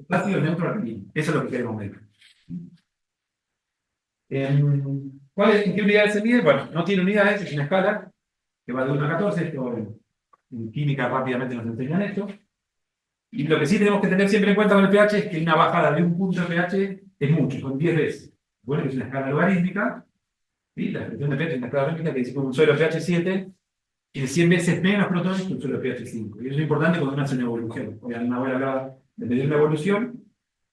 Ácido neutro alcalino. Eso es lo que queremos medir. ¿En qué unidades se mide? Bueno, no tiene unidades, es una escala que va de 1 a 14. Esto en química rápidamente nos enseñan esto. Y lo que sí tenemos que tener siempre en cuenta con el pH es que una bajada de un punto de pH es mucho, son 10 veces. Bueno, que es una escala logarítmica, ¿sí? La expresión de pH es una escala logarítmica que dice que un suelo pH 7 tiene 100 veces menos protones que un suelo pH 5. Y eso es importante cuando uno hace una evolución. Hoy una vez hablaba de medir una evolución,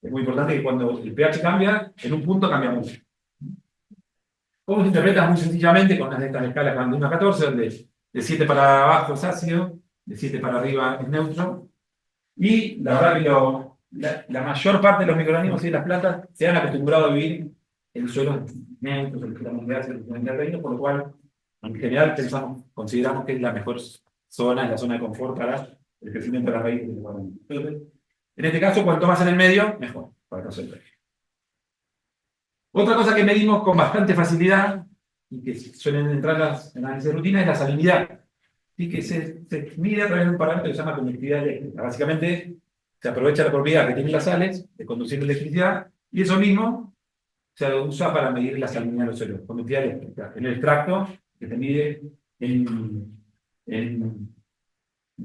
es muy importante que cuando el pH cambia, en un punto cambia mucho. ¿Cómo se interpreta? Muy sencillamente con las de estas escalas que van de 1 a 14, donde de 7 para abajo es ácido, de 7 para arriba es neutro. Y la verdad que la mayor parte de los microorganismos y de las plantas se han acostumbrado a vivir en suelos neutros, en la de ácido, por lo cual, en general, consideramos que es la mejor zona, es la zona de confort para el crecimiento de las raíces. Entonces, en este caso, cuanto más en el medio, mejor para resolver. Otra cosa que medimos con bastante facilidad y que suelen entrar en las análisis de rutina es la salinidad. Y que se mide a través de un parámetro que se llama conductividad eléctrica. Básicamente, se aprovecha la propiedad que tienen las sales de conducir electricidad y eso mismo se usa para medir la salinidad de los suelos, conductividad eléctrica. En el extracto, que se mide de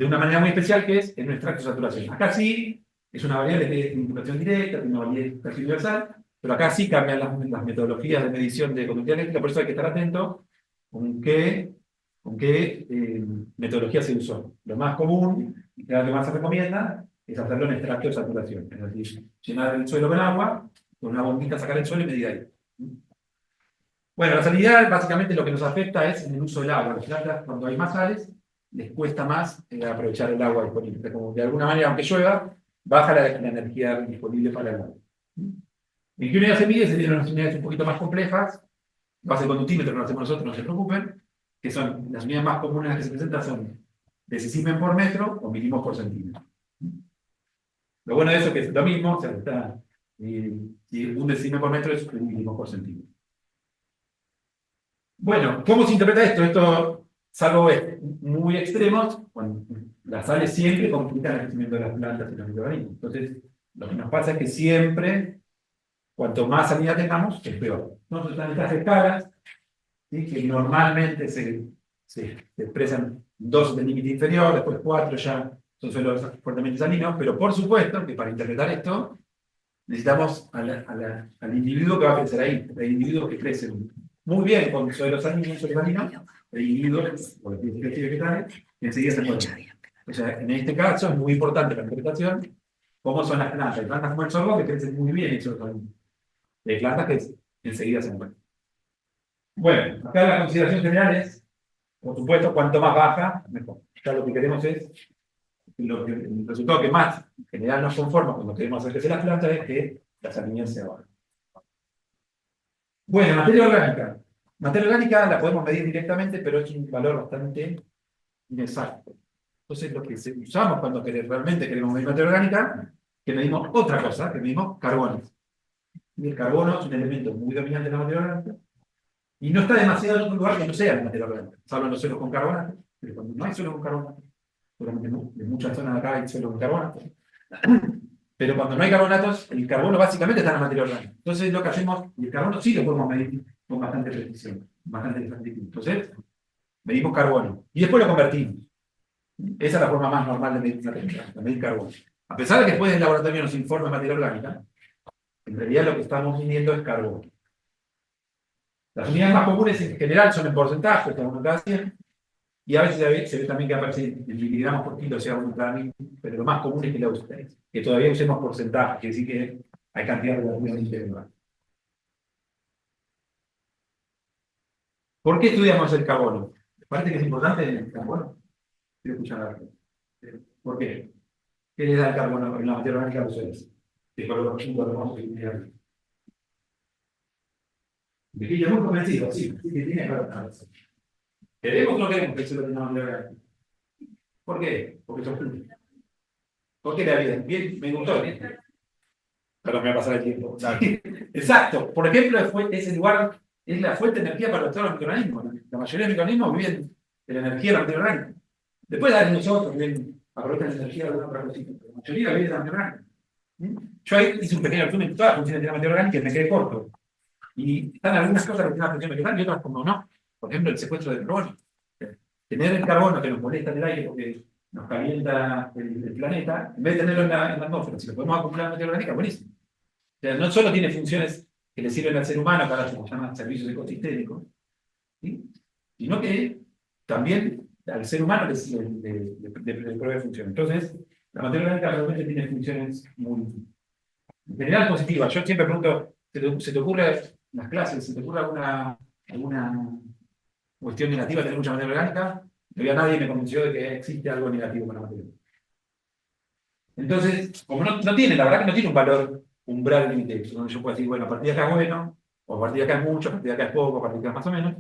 una manera muy especial, que es en un extracto de saturación. Acá sí es una variable que es de vinculación directa, tiene una validez casi universal, pero acá sí cambian las metodologías de medición de conductividad eléctrica, por eso hay que estar atento con qué metodología se usó. Lo más común, y lo que más se recomienda, es hacerlo en extracto de saturación. Es decir, llenar el suelo con agua, con una bombita sacar el suelo y medir ahí. Bueno, la salinidad básicamente lo que nos afecta es en el uso del agua. Las plantas, cuando hay más sales, les cuesta más aprovechar el agua disponible. Como de alguna manera, aunque llueva, baja la energía disponible para el agua. ¿En qué unidad se mide? Se miden unas unidades un poquito más complejas. Base conductímetro que lo hacemos nosotros, no se preocupen, que son las unidades más comunes que se presentan son decisimen por metro o milimos por centímetro. Lo bueno de eso es que es lo mismo, o sea, si un decimen por metro es un milimo por centímetro. Bueno, ¿cómo se interpreta esto? Esto, salvo muy extremos, bueno, las sales siempre complican el crecimiento de las plantas y los microorganismos. Entonces, lo que nos pasa es que siempre, cuanto más salinidad tengamos, es peor. Entonces, están estas escalas, ¿sí? Que normalmente se expresan 2 del límite inferior, después 4 ya son suelos fuertemente salinos, pero por supuesto que para interpretar esto necesitamos al individuo que va a crecer ahí, el individuo que crece muy bien con suelos salinos, el individuo, por el vegetales, que enseguida se muere. O sea, en este caso es muy importante la interpretación, cómo son las plantas. Hay plantas como el sorgo que crecen muy bien en suelos salinos. Hay plantas que enseguida se mueren. Bueno, acá la consideración general es, por supuesto, cuanto más baja, mejor. Ya lo que queremos es, el resultado que más en general nos conforma cuando queremos hacer crecer las plantas es que la salinidad sea baja. Bueno, materia orgánica. Materia orgánica la podemos medir directamente, pero es un valor bastante inexacto. Entonces, lo que usamos cuando realmente queremos medir materia orgánica, que medimos otra cosa, que medimos carbonos. Y el carbono es un elemento muy dominante en la materia orgánica, y no está demasiado en otro lugar que no sea la materia orgánica. Se hablan los suelos con carbonato, pero cuando no hay suelos con carbonato, seguramente en muchas zonas de acá hay suelos con carbonato, pero cuando no hay carbonatos, el carbono básicamente está en la materia orgánica. Entonces lo que hacemos, y el carbono sí lo podemos medir con bastante precisión, bastante exactitud. Entonces, medimos carbono, y después lo convertimos. Esa es la forma más normal de medir carbono. A pesar de que después el laboratorio nos informe materia orgánica, en realidad lo que estamos midiendo es carbono. Las unidades más comunes en general son en porcentaje, cada uno cada 100, y a veces se ve también que aparece en miligramos por kilo, o sea, 1 cada 1000, pero lo más común es que la uséis, que todavía usemos porcentaje, quiere decir que hay cantidad relativamente elevada. ¿Por qué estudiamos el carbono? ¿Les parece que es importante el carbono? Quiero escuchar algo. ¿Por qué? ¿Qué le da el carbono en la materia orgánica a ustedes? Que por lo que vamos a estudiar. Vigilio muy convencido, sí, que tiene razón. ¿Queremos o no queremos que eso lo tengamos que ver? ¿Por qué? Porque son públicos. ¿Por qué la vida? Bien, me gustó. Pero me va a pasar el tiempo. Exacto. Por ejemplo, ese lugar es la fuente de energía para todos los microorganismos. La mayoría de los microorganismos viven de la energía de la materia orgánica. Después hay nosotros que aprovechan la energía de alguna otra cosita. La mayoría vive de la materia orgánica. ¿Mm? Yo ahí hice un pequeño resumen de todas las funciones de la materia orgánica y me quedé corto. Y están algunas cosas que tienen una función vegetal y otras como no. Por ejemplo, el secuestro del carbono. Tener el carbono que nos molesta en el aire porque nos calienta el planeta, en vez de tenerlo en la atmósfera, si lo podemos acumular en materia orgánica, buenísimo. O sea, no solo tiene funciones que le sirven al ser humano, para lo que se llaman servicios ecosistémicos, ¿sí? Sino que también al ser humano le provee funciones. Entonces, la materia orgánica realmente tiene funciones muy, en general, positivas. Yo siempre pregunto, ¿se te ocurre en las clases, se te ocurre alguna cuestión negativa de tener mucha materia orgánica? Todavía nadie me convenció de que existe algo negativo con la materia. Entonces, como no tiene, la verdad que no tiene un valor umbral límite, donde yo puedo decir, bueno, a partir de acá es bueno, o a partir de acá es mucho, a partir de acá es poco, a partir de acá es más o menos.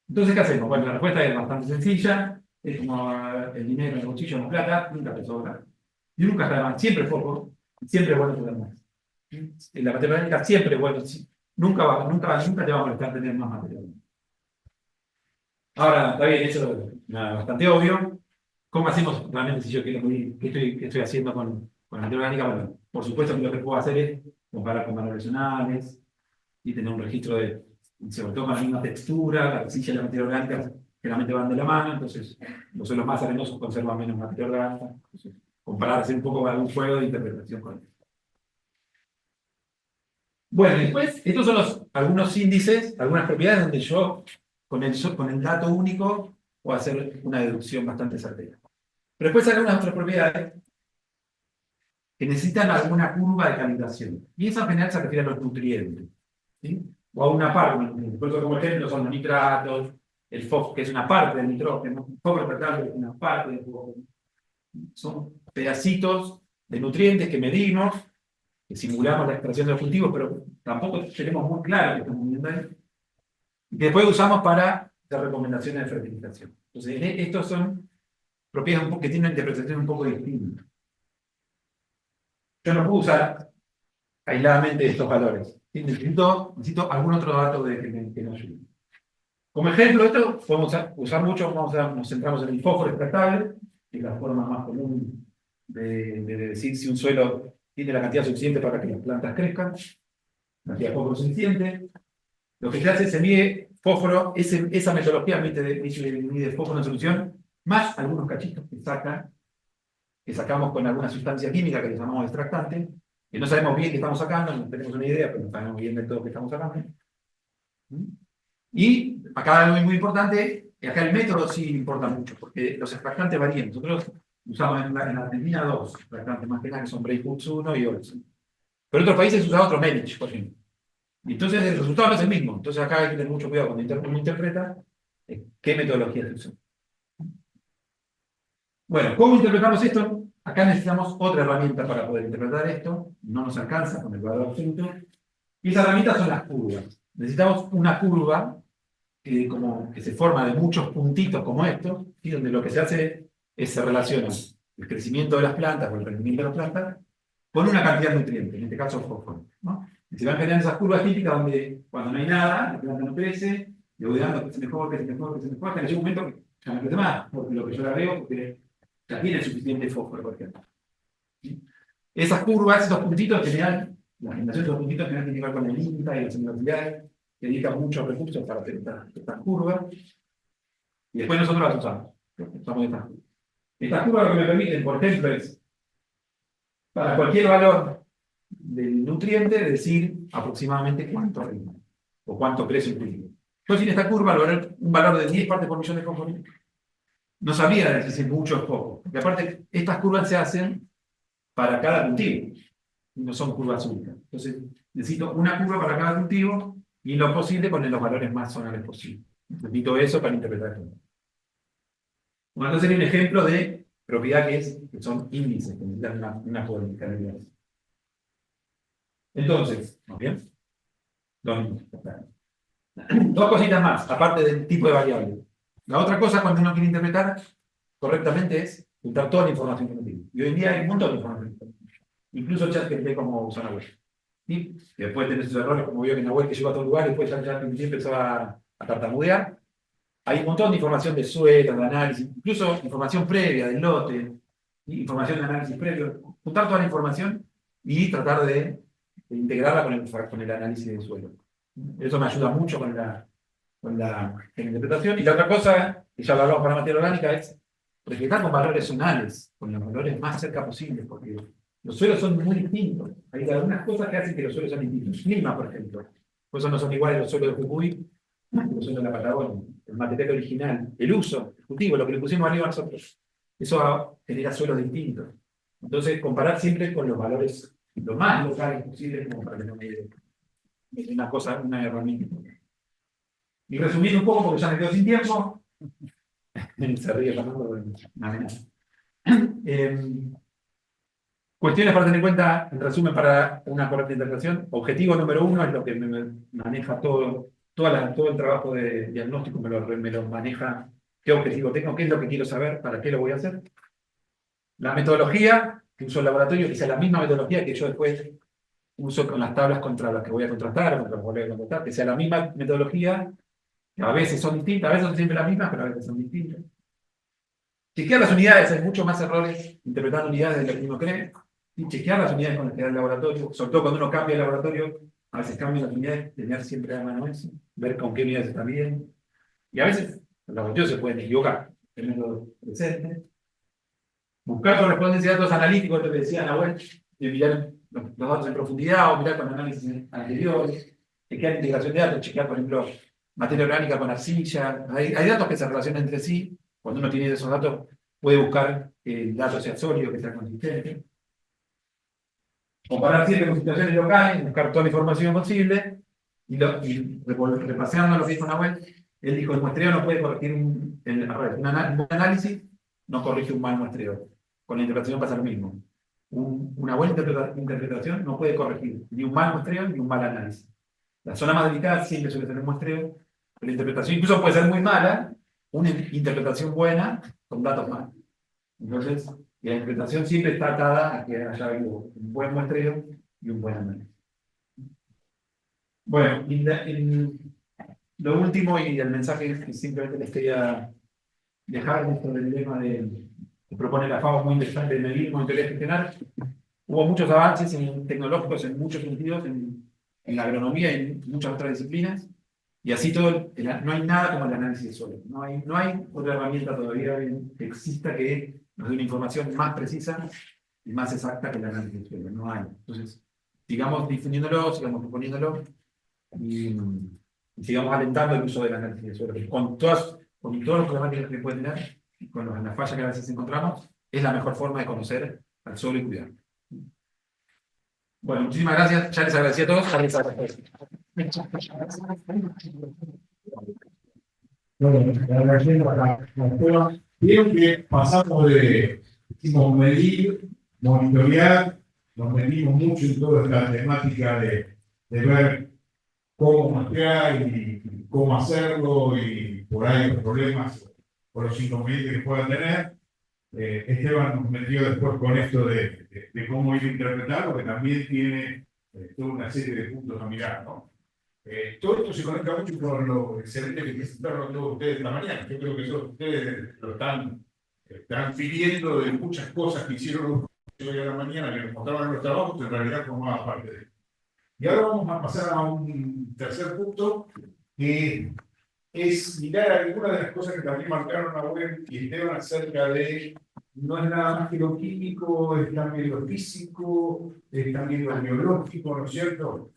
Entonces, ¿qué hacemos? Bueno, la respuesta es bastante sencilla, es como el dinero en el bolsillo, la plata, nunca te sobra. Y nunca está de más, siempre es poco, siempre es bueno tener más. En la materia orgánica siempre es bueno, nunca te va a molestar tener más materia orgánica. Ahora, está bien, eso es bastante obvio. ¿Cómo hacemos realmente si yo quiero medir qué estoy haciendo con la materia orgánica? Bueno, por supuesto que lo que puedo hacer es comparar con valores regionales y tener un registro de, sobre todo con la misma textura, la arcilla y la materia orgánica generalmente van de la mano, entonces los suelos más arenosos conservan menos materia orgánica. Entonces, comparar, hacer un poco algún juego de interpretación con esto. Bueno, después, estos son algunos índices, algunas propiedades donde yo, con el dato único, puedo hacer una deducción bastante certera. Pero después hay algunas otras propiedades que necesitan alguna curva de calibración. Y eso en general se refiere a los nutrientes, ¿sí? O a una parte de los nutrientes. Por eso, como ejemplo, son los nitratos, el fósforo, que es una parte del nitrógeno, el fósforo es una parte del fósforo. Son pedacitos de nutrientes que medimos, que simulamos la extracción de los cultivos, pero tampoco tenemos muy claro que estamos midiendo ahí. Y que después usamos para las recomendaciones de fertilización. Entonces, estos son propiedades que tienen una interpretación un poco distinta. Yo no puedo usar aisladamente estos valores. ¿Sí? Necesito algún otro dato que me ayude. Como ejemplo, esto podemos usar mucho, nos centramos en el fósforo extractable, que es la forma más común de decir si un suelo tiene la cantidad suficiente para que las plantas crezcan, la cantidad de fósforo suficiente. Lo que se hace es se mide fósforo, esa metodología mide fósforo en solución, más algunos cachitos que sacamos con alguna sustancia química que le llamamos extractante, que no sabemos bien qué estamos sacando, no tenemos una idea, pero no sabemos bien del todo qué estamos sacando. Y acá algo muy importante, y acá el método sí importa mucho, porque los extractantes varían. Nosotros usamos en Argentina dos extractantes más que nada, que son Breakfoods 1 y Olsen. Pero en otros países se usa otro Melich, por ejemplo. Y entonces el resultado no es el mismo. Entonces acá hay que tener mucho cuidado cuando uno interpreta qué metodología se usa. Bueno, ¿cómo interpretamos esto? Acá necesitamos otra herramienta para poder interpretar esto. No nos alcanza con el valor absoluto. Y esa herramienta son las curvas. Necesitamos una curva que se forma de muchos puntitos como estos, ¿sí? Donde lo que se hace es se relaciona el crecimiento de las plantas o el rendimiento de las plantas con una cantidad de nutrientes, en este caso fósforo, ¿no? Y se van generando esas curvas típicas donde cuando no hay nada, la planta no crece, le voy dando que se mejor, que se mejor, que se mejor, que en algún momento ya no crece más, porque lo que yo la veo, porque ya tiene suficiente fósforo, por ejemplo. ¿Sí? Esas curvas, esos puntitos, en general, la generación de esos puntitos en general tiene que ver con el INTA y las universidades, que dedican muchos recursos para hacer estas curvas, y después nosotros las usamos. Usamos estas curvas. Estas curvas lo que me permiten, por ejemplo, es para cualquier valor del nutriente decir aproximadamente cuánto rinde o cuánto crece un cultivo. Yo sin esta curva, un valor de 10 partes por millón de fósforo, no sabría decir si es mucho o poco. Porque aparte, estas curvas se hacen para cada cultivo, y no son curvas únicas. Entonces, necesito una curva para cada cultivo y lo posible poner los valores más zonales posibles. Necesito eso para interpretar esto. Bueno, entonces sería un ejemplo de propiedad que son índices, que necesitan una cuantificabilidad. Entonces, ¿no bien? Dos cositas más, aparte del tipo de variable. La otra cosa, cuando uno quiere interpretar correctamente, es juntar toda la información que uno tiene. Y hoy en día hay un montón de información. Incluso ChatGPT como usa Nahuel. ¿Sí? Y después tenés esos errores, como vio que Nahuel que llegó a todo lugar, y después ChatGPT empezó a tartamudear. Hay un montón de información de suelo, de análisis, incluso información previa del lote. información de análisis previo, juntar toda la información y tratar de integrarla con el análisis del suelo. Eso me ayuda mucho con la interpretación. Y la otra cosa, que ya lo hablamos para materia orgánica, es proyectar con valores zonales, con los valores más cerca posibles, porque los suelos son muy distintos. Hay algunas cosas que hacen que los suelos sean distintos. Clima, por ejemplo. Por eso no son iguales los suelos de Jujuy que los suelos de la Patagonia. El material original, el uso, el cultivo, lo que le pusimos arriba nosotros. Eso genera suelos distintos. Entonces, comparar siempre con los valores lo más locales posibles, como para que no me dé una herramienta. Y resumiendo un poco, porque ya me quedo sin tiempo, se ríe Fernando, cuestiones para tener en cuenta, en resumen, para una correcta interpretación. Objetivo número 1 es lo que me maneja todo el trabajo de diagnóstico, me lo maneja qué objetivo tengo, qué es lo que quiero saber, para qué lo voy a hacer. La metodología que uso el laboratorio, que sea la misma metodología que yo después uso con las tablas contra las que voy a contrastar, o contra las que voy a contrastar, que sea la misma metodología, que a veces son distintas, a veces son siempre las mismas, pero a veces son distintas. Chequear las unidades, hay muchos más errores interpretando unidades de lo que uno cree, y chequear las unidades con las que da el laboratorio, sobre todo cuando uno cambia el laboratorio, a veces cambian las unidades, tener siempre a mano eso, ver con qué unidades está bien, y a veces los laboratorios se pueden equivocar, tenerlo presente. Buscar correspondencia de datos analíticos, lo que decía Nahuel, de mirar los datos en profundidad o mirar con análisis anteriores, chequear integración de datos, chequear, por ejemplo, materia orgánica con arcilla. Hay datos que se relacionan entre sí. Cuando uno tiene esos datos, puede buscar que el dato sea sólido, que sea consistente. Comparar siempre con situaciones locales, buscar toda la información posible y repasando lo que dijo Nahuel, él dijo: el muestreo no puede corregir un buen análisis, no corrige un mal muestreo. Con la interpretación pasa lo mismo. Una buena interpretación no puede corregir ni un mal muestreo ni un mal análisis. La zona más delicada siempre suele ser el muestreo, pero la interpretación incluso puede ser muy mala, una interpretación buena con datos malos. Entonces, la interpretación siempre está atada a que haya habido un buen muestreo y un buen análisis. Bueno, lo último y el mensaje que simplemente les quería dejar en esto del dilema que propone la FAO, muy interesante, de medir, monitorear y gestionar. Hubo muchos avances tecnológicos en muchos sentidos, en la agronomía y en muchas otras disciplinas, y así todo, no hay nada como el análisis de suelo. No hay otra herramienta todavía que exista que nos dé una información más precisa y más exacta que el análisis de suelo. No hay. Entonces, sigamos difundiéndolo, sigamos proponiéndolo y sigamos alentando el uso del análisis de suelo. Con todas las problemáticas que puede tener, con las fallas que a veces encontramos, es la mejor forma de conocer al suelo y cuidarlo. Bueno, muchísimas gracias. Ya les agradecí a todos. Bueno, agradeciendo a la prueba. Vieron que pasamos hicimos medir, monitorear, nos medimos mucho en toda esta temática de ver cómo muestrear y cómo hacerlo, y por ahí los problemas o los inconvenientes que puedan tener. Esteban nos metió después con esto de cómo ir a interpretarlo, que también tiene toda una serie de puntos a mirar, ¿no? Todo esto se conecta mucho con lo excelente que presentaron todos ustedes esta mañana. Yo creo que todos ustedes lo están pidiendo de muchas cosas que hicieron hoy a la mañana, que nos mostraban en los trabajos, que en realidad formaba parte de esto. Y ahora vamos a pasar a un tercer punto, que es mirar algunas de las cosas que también marcaron a Nahuel y Esteban acerca de: no es nada más que lo químico, es también lo físico, es también lo biológico, ¿no es cierto?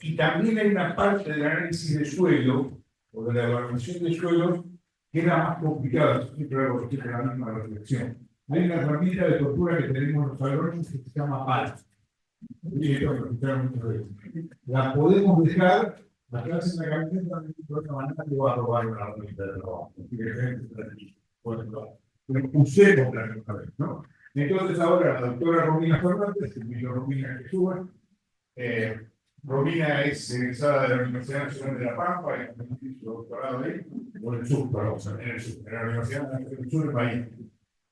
Y también hay una parte del análisis de suelo, o de la evaluación de suelos, que era más complicada. Siempre hago la misma reflexión. Hay una herramienta de tortura que tenemos los agrónomos que se llama PAL. La podemos dejar, la clase en la camiseta, de otra manera que va a robar una herramienta de trabajo. Usemos la misma vez, ¿no? Entonces ahora la doctora Romina Fernández, el ministro Romina que suba. Romina es egresada de la Universidad Nacional de La Pampa, y su doctorado ahí, o en el sur, perdón, en la Universidad del Sur del país.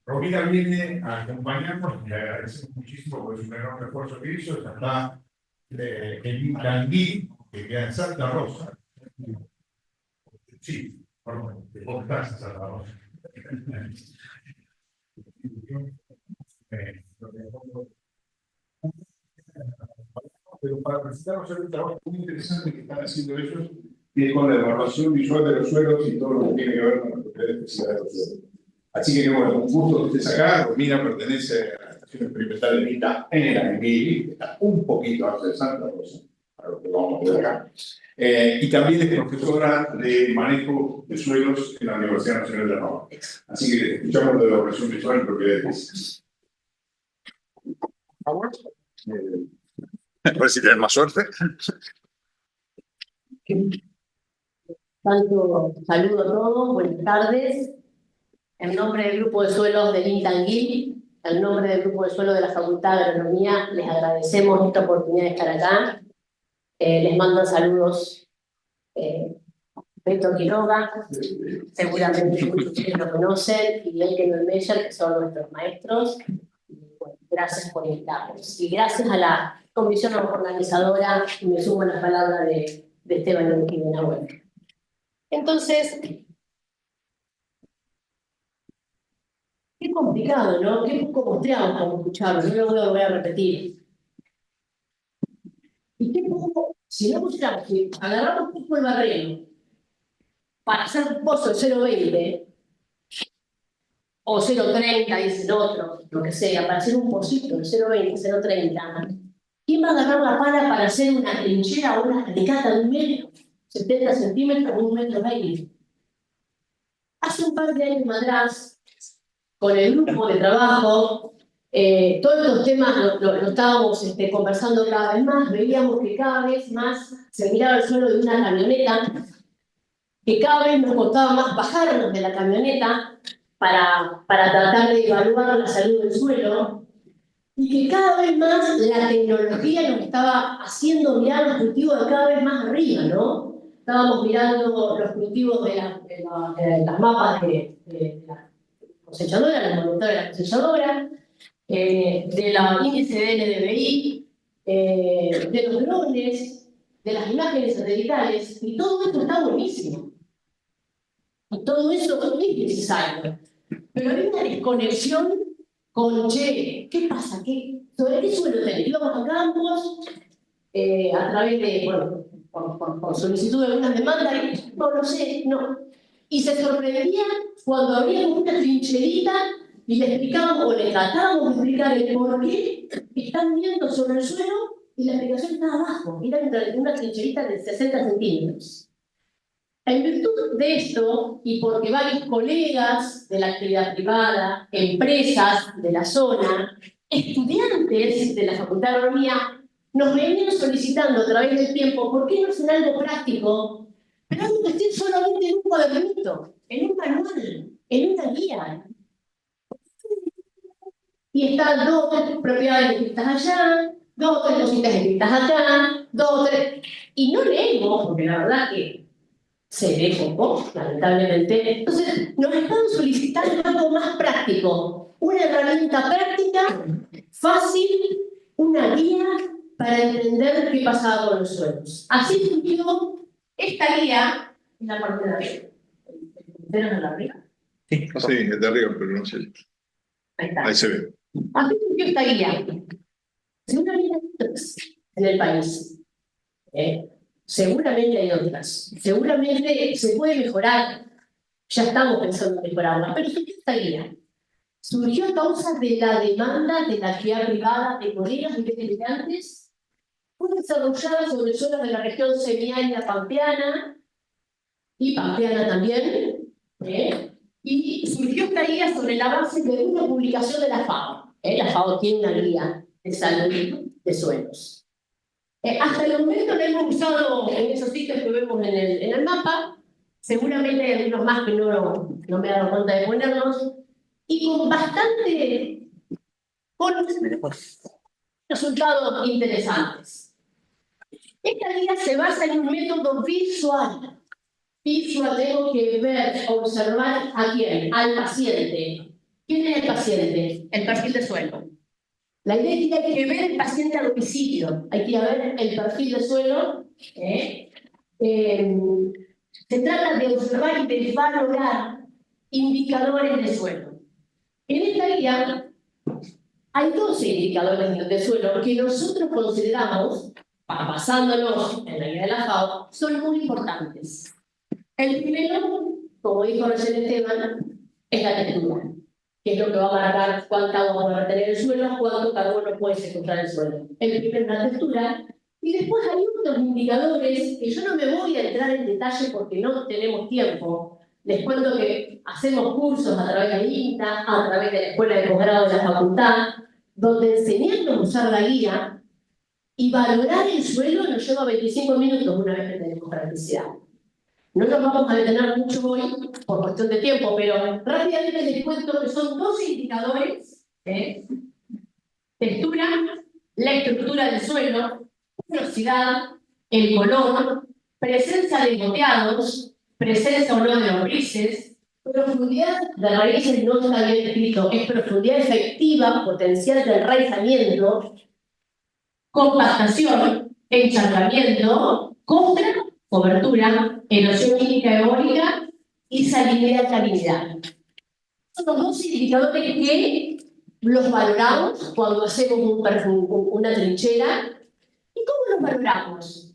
Romina viene a acompañarnos, le agradecemos muchísimo por su enorme esfuerzo que hizo. Está en Incandí, que queda en Santa Rosa. Sí, perdón, vos estás en Santa Rosa. Pero para presentarnos el trabajo muy interesante que están haciendo ellos, que es con la evaluación visual de los suelos y todo lo que tiene que ver con las propiedades especiales de los suelos. Así que, bueno, un gusto que estés acá. Romina pertenece a la Estación Experimental de Nita en el Anguil, que está un poquito antes de Santa Rosa, para lo que vamos a ver acá. Y también es profesora de manejo de suelos en la Universidad Nacional de Roma. Así que escuchamos de la evaluación visual en propiedades. A ver si tienes más suerte. Tanto saludo a todos, buenas tardes. En nombre del Grupo de Suelos de Intanguil, en nombre del Grupo de Suelos de la Facultad de Agronomía, les agradecemos esta oportunidad de estar acá. Les mando saludos Beto Quiroga, seguramente muchos de ustedes lo conocen, y Elke Meyer, que son nuestros maestros. Y, bueno, gracias por invitarnos. Y gracias a la comisión organizadora, y me sumo a las palabras de Esteban Urquí de Nahuel. Entonces, qué complicado, ¿no? Qué poco mostramos como escucharlo, no lo voy a repetir. Y qué poco, si no mostramos que agarramos un poco el barreno para hacer un pozo de 0,20 o 0,30, dicen otros, lo que sea, para hacer un pocito de 0,20, 0,30, ¿quién va a agarrar la pala para hacer una trinchera o una calicata de 1 metro, 70 centímetros o 1,20 m? Hace un par de años atrás, con el grupo de trabajo, todos estos temas lo estábamos conversando cada vez más, veíamos que cada vez más se miraba el suelo de una camioneta, que cada vez nos costaba más bajarnos de la camioneta para tratar de evaluar la salud del suelo, y que cada vez más la tecnología nos estaba haciendo mirar los cultivos de cada vez más arriba, ¿no? Estábamos mirando los cultivos de las mapas de la cosechadora, la voluntad de la cosechadora, de la índice de NDVI, de los drones, de las imágenes satelitales, y todo esto está buenísimo. Y todo eso es necesario. Pero hay una desconexión con, che, ¿qué pasa? ¿Sobre qué suelo tener? Íbamos a campos, a través de, bueno, por solicitud de algunas demandas, y no lo sé, no. Y se sorprendían cuando había una trincherita y le explicábamos, o le tratábamos de explicar el por qué están viendo sobre el suelo y la explicación está abajo. Era una trincherita de 60 centímetros. En virtud de esto, y porque varios colegas de la actividad privada, empresas de la zona, estudiantes de la Facultad de Agronomía, nos venían solicitando a través del tiempo, ¿por qué no hacen algo práctico? Pero algo que esté solamente en un cuadernito, en un manual, en una guía. Y están 2 o 3 propiedades escritas allá, 2 o 3 cositas escritas acá, 2 o 3... Y no leemos, porque la verdad que se ve poco, lamentablemente. Entonces, nos están solicitando algo más práctico, una herramienta práctica, fácil, una guía para entender qué pasaba con los suelos. Así surgió esta guía en la parte de arriba. ¿Ven de arriba? Sí, es de arriba, pero no sé. Ahí está. Ahí se ve. Así surgió esta guía. Seguramente hay otras en el país. Seguramente hay otras. Seguramente se puede mejorar. Ya estamos pensando en mejorarla. Pero surgió esta guía. Surgió a causa de la demanda de la actividad privada de colegas y de estudiantes. Fue desarrollada sobre suelos de la región semiárida pampeana y pampeana también. Y surgió esta guía sobre la base de una publicación de la FAO. La FAO tiene una guía de salud de suelos. Hasta el momento lo hemos usado en esos sitios que vemos en el mapa. Seguramente hay algunos más que no me he dado cuenta de ponerlos. Y con bastante resultados interesantes. Esta guía se basa en un método visual. Visual, tengo que ver, observar a quién, al paciente. ¿Quién es el paciente? El perfil de suelo. La idea es que hay que ver el paciente a domicilio, hay que ver el perfil de suelo. Se trata de observar y de valorar indicadores de suelo. En esta guía Hay dos indicadores de suelo que nosotros consideramos, basándonos en la guía de la FAO, son muy importantes. El primero, como dijo recién Esteban, es la textura, que es lo que va a marcar cuánta agua va a retener el suelo, cuánto carbono puede secuestrar el suelo. El primero es la textura, y después hay otros indicadores que yo no me voy a entrar en detalle porque no tenemos tiempo. Les cuento que hacemos cursos a través de INTA, a través de la Escuela de Posgrado de la Facultad, donde enseñando a usar la guía y valorar el suelo nos lleva 25 minutos una vez que tenemos practicidad. No nos vamos a detener mucho hoy por cuestión de tiempo, pero rápidamente les cuento que son dos indicadores: textura, la estructura del suelo, velocidad, el color, presencia de moteados, presencia o no de lombrices, profundidad de raíces no está bien escrito, es profundidad efectiva, potencial de enraizamiento, compactación, encharcamiento, cobertura, erosión química eólica y salinidad. Son los dos indicadores que los valoramos cuando hacemos una trinchera. ¿Y cómo los valoramos?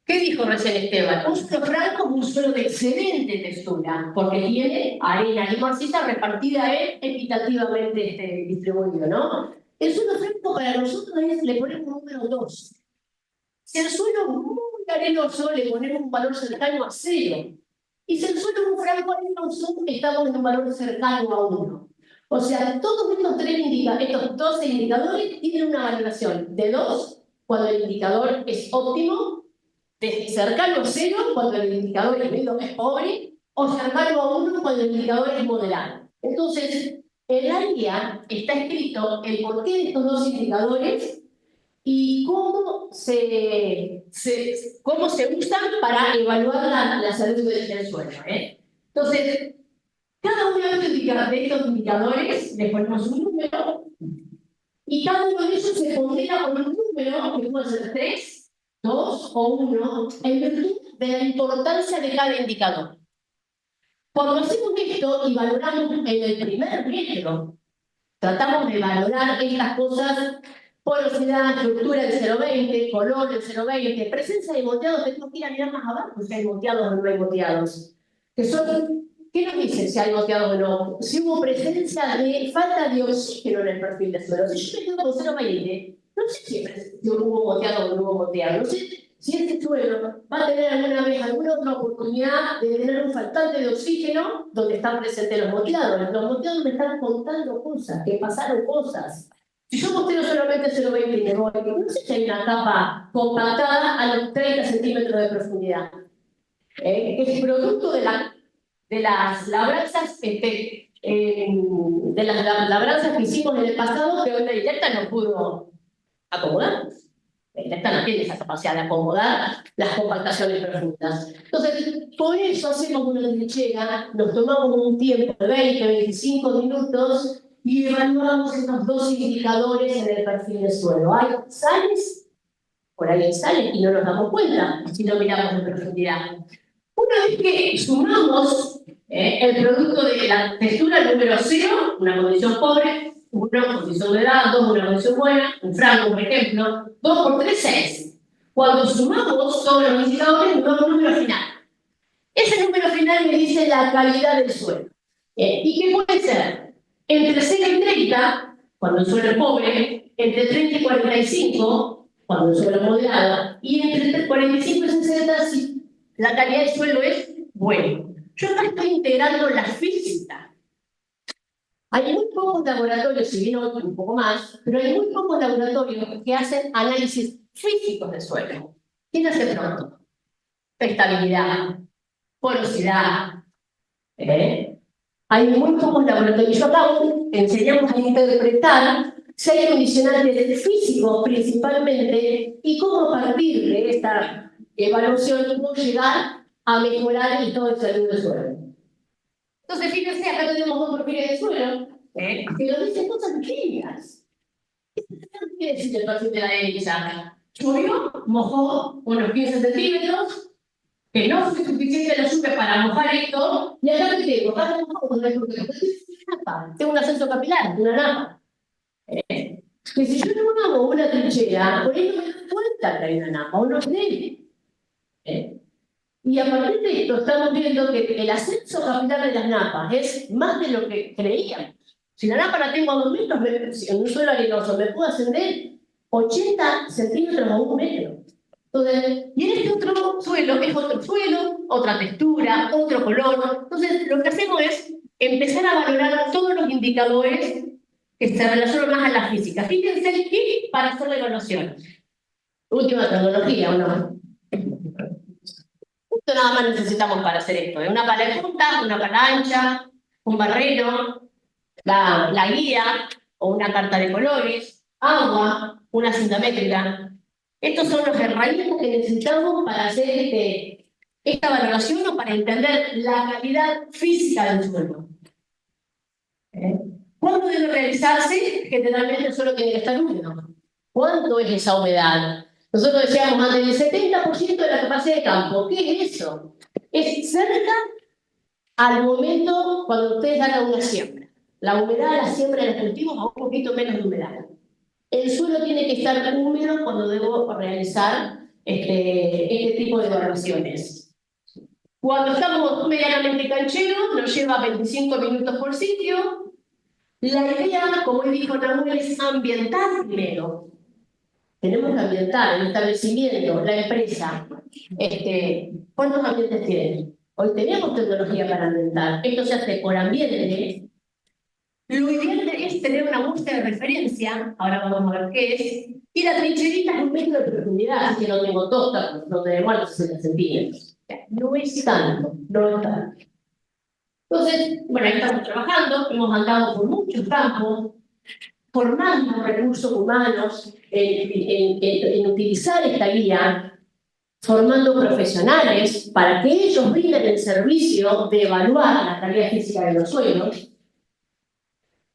¿Qué dijo recién Esteban? Un suelo franco es un suelo de excelente textura, porque tiene arena y marcita repartida equitativamente distribuido, ¿no? El suelo franco para nosotros le ponemos número 2. Si el suelo es muy arenoso, le ponemos un valor cercano a 0. Y si el suelo es muy franco arenoso, estamos en un valor cercano a 1. O sea, todos estos 12 indicadores tienen una valoración de 2 cuando el indicador es óptimo, de cercano a 0 cuando el indicador es pobre, o cercano a 1 cuando el indicador es moderado. Entonces, en la guía está escrito el porqué de estos dos indicadores y cómo se usan para evaluar la salud del suelo. Entonces, cada uno de estos indicadores le ponemos un número y cada uno de ellos se pondera con un número que puede ser 3, 2 o 1 en virtud de la importancia de cada indicador. Cuando hacemos esto y valoramos en el primer metro, tratamos de valorar estas cosas: porosidad, estructura del 0,20, color del 0,20, presencia de moteados. Tenemos que ir a mirar más abajo si hay moteados o no hay moteados. ¿Qué nos dicen si hay moteados o no? Si hubo presencia de falta de oxígeno en el perfil del suelo. Si yo me quedo con 0,20, no sé si hubo moteado o no hubo moteado. No sé si este suelo va a tener alguna otra oportunidad de tener un faltante de oxígeno donde están presentes los moteados. Los moteados me están contando cosas, que pasaron cosas. Si yo mosteo solamente 0,20 y me voy, no sé si hay una capa compactada a los 30 centímetros de profundidad. Es producto de las labranzas que hicimos en el pasado, que hoy la directa no pudo acomodar. La directa no tiene esa capacidad de acomodar las compactaciones profundas. Entonces, por eso hacemos una trinchera, nos tomamos un tiempo de 20, 25 minutos y evaluamos estos dos indicadores en el perfil del suelo. Hay sales, por ahí hay sales y no nos damos cuenta si no miramos en profundidad. Una vez que sumamos el producto de la textura número 0, una condición pobre, una condición de edad, 2, una condición buena, un franco, por ejemplo, 2 por 3, 6. Cuando sumamos todos los indicadores, nos damos un número final. Ese número final me dice la calidad del suelo. ¿Y qué puede ser? Entre 0 y 30, cuando el suelo es pobre, entre 30 y 45, cuando el suelo es moderado, y entre 45 y 60, si la calidad del suelo es buena. Yo acá estoy integrando la física. Hay muy pocos laboratorios, si bien otros un poco más, pero hay muy pocos laboratorios que hacen análisis físicos del suelo. ¿Quién hace pronto? Estabilidad, porosidad. Hay muy pocos laboratorios. Yo acá enseñamos a interpretar si hay condicionantes físicos principalmente y cómo a partir de esta evaluación podemos llegar a mejorar el estado de salud del suelo. Entonces, fíjense, acá tenemos dos perfiles de suelo que nos dicen cosas pequeñas. ¿Qué quiere decir el perfil de la derecha? Llovió, mojó unos 15 centímetros, que no fue suficiente la lluvia para mojar esto, y acá que tengo, tengo un ascenso capilar, una napa. Que si yo no hago una trinchera, por ahí no me doy cuenta que hay una napa, o no sé. Y a partir de esto estamos viendo que el ascenso capilar de las napas es más de lo que creíamos. Si la napa la tengo a 2 metros, en un suelo arenoso, me puedo ascender 80 centímetros a 1 metro. Entonces, y en este otro suelo es otro suelo, otra textura, otro color. Entonces, lo que hacemos es empezar a valorar todos los indicadores que se relacionan más a la física. Fíjense el kit para hacer la evaluación. Última tecnología, ¿o no? Esto nada más necesitamos para hacer esto. Una pala de punta, una pala ancha, un barrero, la guía o una carta de colores, agua, una cinta métrica. Estos son los herramientas que necesitamos para hacer esta valoración o para entender la calidad física del suelo. ¿Cuándo debe realizarse? Generalmente el suelo tiene que estar húmedo. ¿Cuánto es esa humedad? Nosotros decíamos antes del 70% de la capacidad de campo. ¿Qué es eso? Es cerca al momento cuando ustedes hagan una siembra. La humedad de la siembra de los cultivos a un poquito menos de humedad. El suelo tiene que estar húmedo cuando debo realizar este tipo de evaluaciones. Cuando estamos medianamente cancheros, nos lleva 25 minutos por sitio. La idea, como dijo Nahuel, es ambientar primero. Tenemos que ambientar el establecimiento, la empresa. ¿Cuántos ambientes tienen? Hoy tenemos tecnología para ambientar. Esto se hace por ambiente. Lo ideal es tener una muestra de referencia, ahora vamos a ver qué es, y la trincherita es 1 metro de profundidad, así que no tengo tostas, donde demoro 60 centímetros. No es tanto, no es tanto. Entonces, bueno, ahí estamos trabajando, hemos andado por muchos campos, formando recursos humanos en utilizar esta guía, formando profesionales para que ellos brinden el servicio de evaluar la calidad física de los suelos.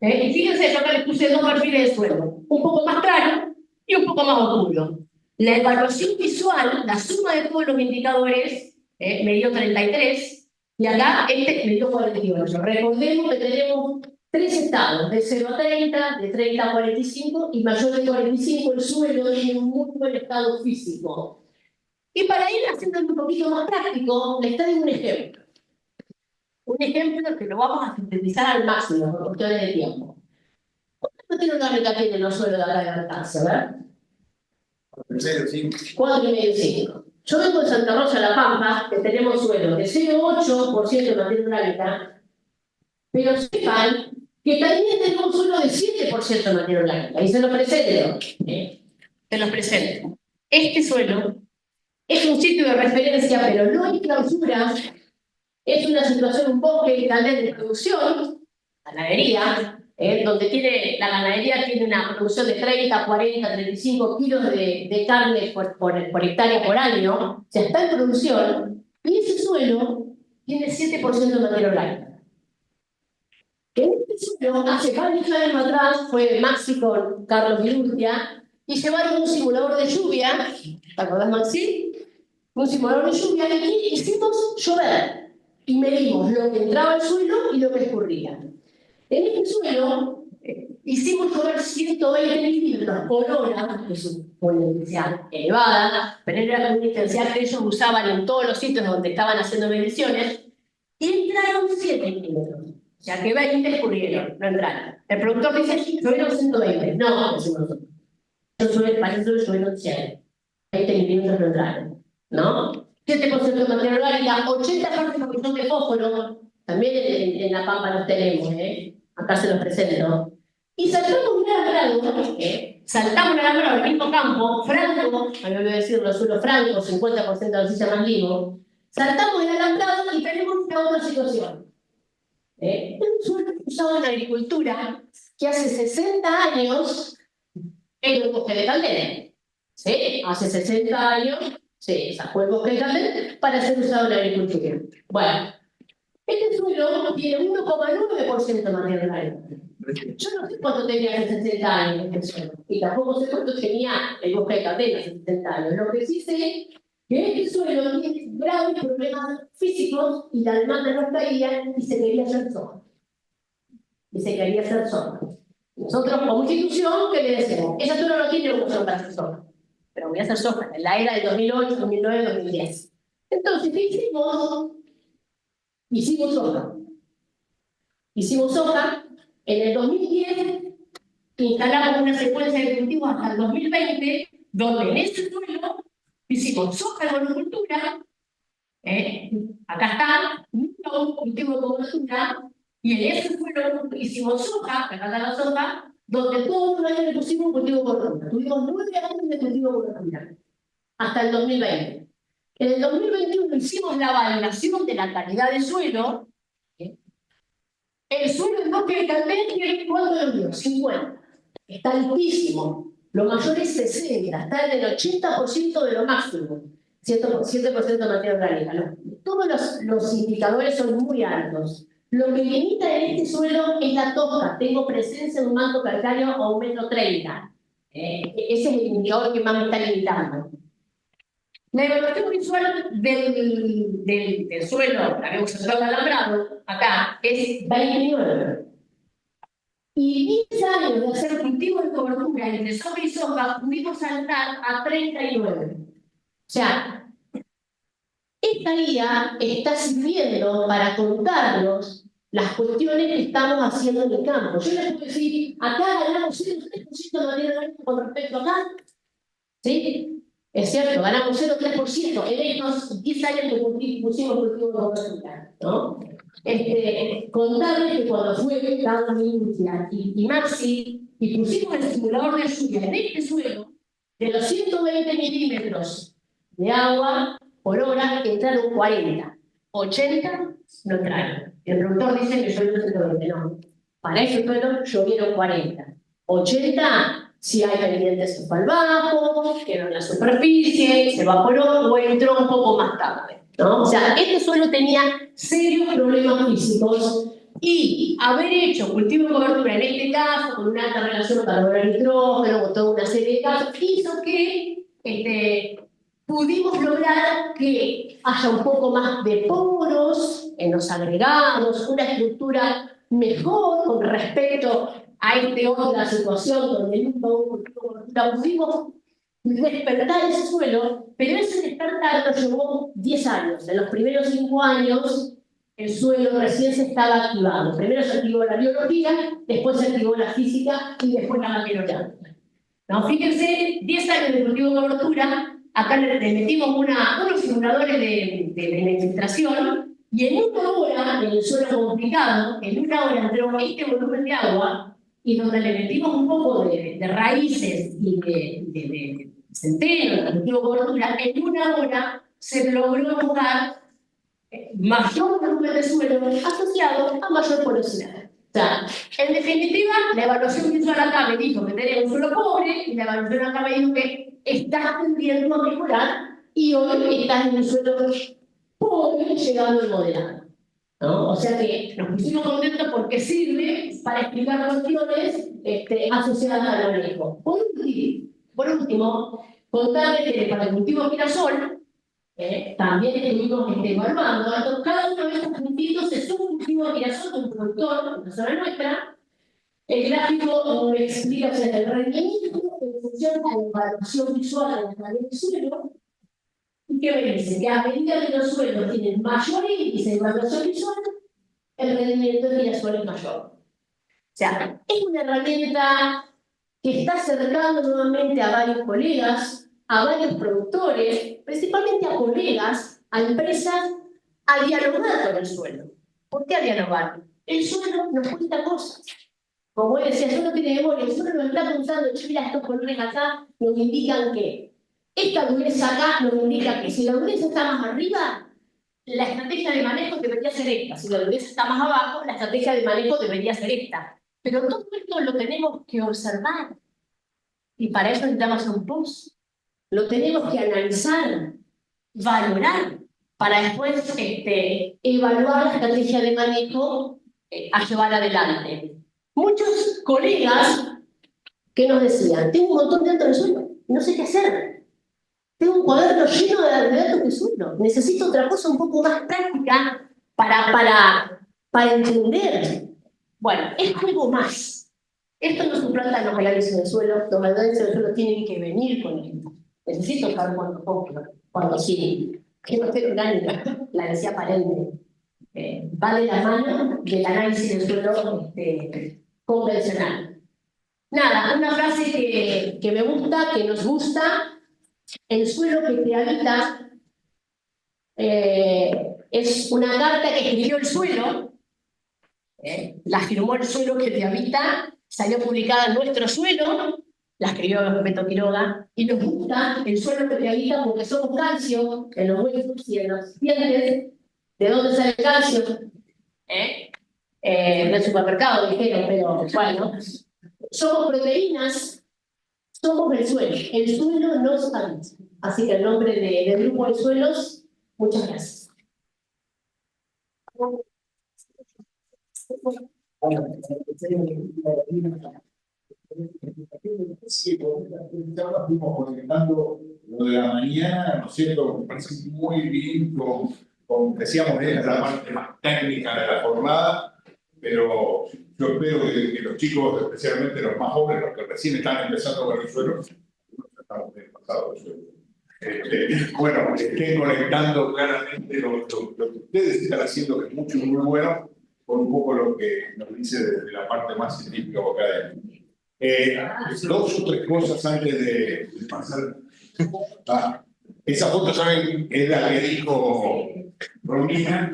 Y fíjense, yo acá les puse 2 perfiles de suelo, un poco más claro y un poco más oscuro. La evaluación visual, la suma de todos los indicadores, me dio 33, y acá me dio 48. Recordemos que tenemos 3 estados, de 0 a 30, de 30 a 45, y mayor de 45 el suelo tiene un muy buen estado físico. Y para ir haciendo un poquito más práctico, les traigo un ejemplo. Un ejemplo que lo vamos a sintetizar al máximo por cuestiones de tiempo. ¿Cuánto tiene una rica tiene los suelos de acá de alcance, verdad? 4,5, 5. Yo vengo de Santa Rosa, La Pampa, que tenemos suelo de 0,8% de materia orgánica, pero sepan que también tenemos suelo de 7% de materia orgánica. Y se los presento. Se los presento. Este suelo es un sitio de referencia, pero no hay clausura. Es una situación, un bosque grande de producción, ganadería, donde la ganadería tiene una producción de 30, 40, 35 kilos de carne por hectárea por año, o sea, está en producción, y ese suelo tiene 7% de materia orgánica. En este suelo, hace varios años atrás, fue Maxi con Carlos Virurtia, y llevaron un simulador de lluvia, ¿te acordás, Maxi? Un simulador de lluvia, y hicimos llover. Y medimos lo que entraba al suelo y lo que escurría. En este suelo hicimos llover 120 milímetros por hora, que es una intensidad elevada, pero era una intensidad que ellos usaban en todos los sitios donde estaban haciendo mediciones, y entraron 7 milímetros. O sea que 20 escurrieron, no entraron. El productor dice, llovieron 120. No, decimos nosotros. Para eso llovieron 100. 20 milímetros no entraron, ¿no? 7% de materia orgánica, 80 partes por millón de fósforo, también en La Pampa los tenemos, acá se los presento. Y saltamos un alambrado, saltamos un alambrado al mismo campo, franco, a mí me voy a decir los suelos francos, 50% de la silla más vivo, saltamos el alambrado y tenemos una otra situación. Es un suelo usado en la agricultura que hace 60 años en el bosque de Caldera. ¿Sí? Hace 60 años se sacó el bosque de Caldera para ser usado en la agricultura. Bueno, este suelo tiene 1,9% de materia orgánica. Yo no sé cuánto tenía hace 60 años este suelo, y tampoco sé cuánto tenía el bosque de Caldera hace 60 años. Lo que sí sé es que este suelo tiene graves problemas físicos y la demanda no caía y se quería hacer zona. Nosotros como institución, ¿qué le decimos? Esa zona no tiene vocación para hacer soja, pero voy a hacer soja en la era del 2008, 2009, 2010. Entonces, ¿qué hicimos? Hicimos soja. Hicimos soja. En el 2010 instalamos una secuencia de cultivos hasta el 2020, donde en ese suelo hicimos soja de monocultura. Acá está, un cultivo de monocultura. Y en ese suelo hicimos soja, acá está la soja, donde todos los años le pusimos un cultivo de monocultura. Tuvimos 9 años de cultivo de monocultura, hasta el 2020. En el 2021 hicimos la valoración de la calidad del suelo. El suelo en bosque de Caldenque, ¿cuánto lo dio? 50. Está altísimo. Lo mayor es 60, está en el 80% de lo máximo. 7% de materia orgánica. ¿No? Todos los indicadores son muy altos. Lo que limita en este suelo es la tosca. Tengo presencia de un manto calcáreo a 1,30 m. Ese es el indicador que más me está limitando. La evaluación visual del suelo, la que usa el alambrado, acá, es 29. Y 10 años de hacer cultivo de cobertura entre soja y soja, pudimos saltar a 39. O sea, esta guía está sirviendo para contarnos las cuestiones que estamos haciendo en el campo. Yo les puedo decir, acá ganamos 0,3% de materia orgánica con respecto a acá. ¿Sí? Es cierto, ganamos 0,3% en estos 10 años que pusimos cultivo de cobertura, ¿no? Contarles que cuando fue Carlos y Maxi, y pusimos el simulador de lluvia en este suelo, de los 120 milímetros de agua por hora entraron 40, 80 no entraron. El productor dice que llovieron 120, no. Para ese suelo llovieron 40. 80 si hay pendientes al bajo, quedó en la superficie, se evaporó o entró un poco más tarde, ¿no? O sea, este suelo tenía serios problemas físicos y haber hecho cultivo de cobertura en este caso, con una alta relación calor-nitrógeno, con toda una serie de casos, hizo que pudimos lograr que haya un poco más de poros en los agregados, una estructura mejor con respecto a otra situación donde nunca hubo pudimos despertar ese suelo, pero ese despertar nos llevó 10 años. En los primeros 5 años, el suelo recién se estaba activando. Primero se activó la biología, después se activó la física y después la materiología. No, fíjense, 10 años de cultivo de cobertura, acá le metimos unos simuladores de infiltración, y en 1 hora, en el suelo complicado, en 1 hora entró este volumen de agua, y donde le metimos un poco de raíces y de centeno, de cultivo de cobertura, en 1 hora se logró buscar mayor volumen de suelo asociado a mayor porosidad. O sea, en definitiva, la evaluación visual acá me dijo que tenía un suelo pobre, y la evaluación acá me dijo que estás tendiendo a mejorar, y hoy estás en un suelo pobre llegando al moderado, ¿no? O sea que nos pusimos contentos porque sirve para explicar cuestiones asociadas al manejo. Por último, contarles que para el cultivo de girasol, también estuvimos evaluando. Entonces, cada uno de estos puntitos es un cultivo de girasol de un productor en la zona nuestra. El gráfico me explica el rendimiento en función de la evaluación visual de la calidad del suelo. ¿Y qué me dice? Que a medida que los suelos tienen mayor índice de evaluación visual, el rendimiento de girasol es mayor. O sea, es una herramienta que está acercando nuevamente a varios colegas, a varios productores, principalmente a colegas, a empresas, a dialogar con el suelo. ¿Por qué a dialogar? El suelo nos cuenta cosas. Como él decía, el suelo tiene memoria, el suelo nos está contando, mira, estos colores acá nos indican que esta dureza acá nos indica que si la dureza está más arriba, la estrategia de manejo debería ser esta. Si la dureza está más abajo, la estrategia de manejo debería ser esta. Pero todo esto lo tenemos que observar. Y para eso necesitamos un post. Lo tenemos que analizar, valorar, para después evaluar la estrategia de manejo a llevar adelante. Muchos colegas que nos decían, tengo un montón de datos de suelo, no sé qué hacer. Tengo un cuaderno lleno de datos de suelo. Necesito otra cosa un poco más práctica para entender. Bueno, es algo más. Esto no suplantan los análisis del suelo, los análisis del suelo tienen que venir con esto. Necesito saber cuándo compro, cuando sí. Que no esté orgánica, la decía Parente. Va de la mano del análisis del suelo convencional. Nada, una frase que me gusta, que nos gusta: el suelo que te habita es una carta que escribió el suelo, la firmó el suelo que te habita, salió publicada en Nuestro Suelo, la escribió Beto Quiroga, y nos gusta el suelo que te habita porque somos calcio en los huesos y en los dientes. ¿De dónde sale el calcio? Del supermercado, dijeron, pero bueno. Somos proteínas, somos el suelo nos habita. Así que el nombre del grupo de suelos, muchas gracias. Sí, fuimos conectando lo de la mañana, ¿no es cierto? Me parece muy bien, decíamos, es la parte más técnica de la jornada, pero yo espero que los chicos, especialmente los más jóvenes, los que recién están empezando con el suelo, estamos bien pasados del suelo. Bueno, estén conectando claramente lo que ustedes están haciendo, que es mucho y muy bueno, con un poco lo que nos dice desde la parte más científica o académica. Dos o tres cosas antes de pasar. Esa foto, ¿saben? Es la que dijo Romina.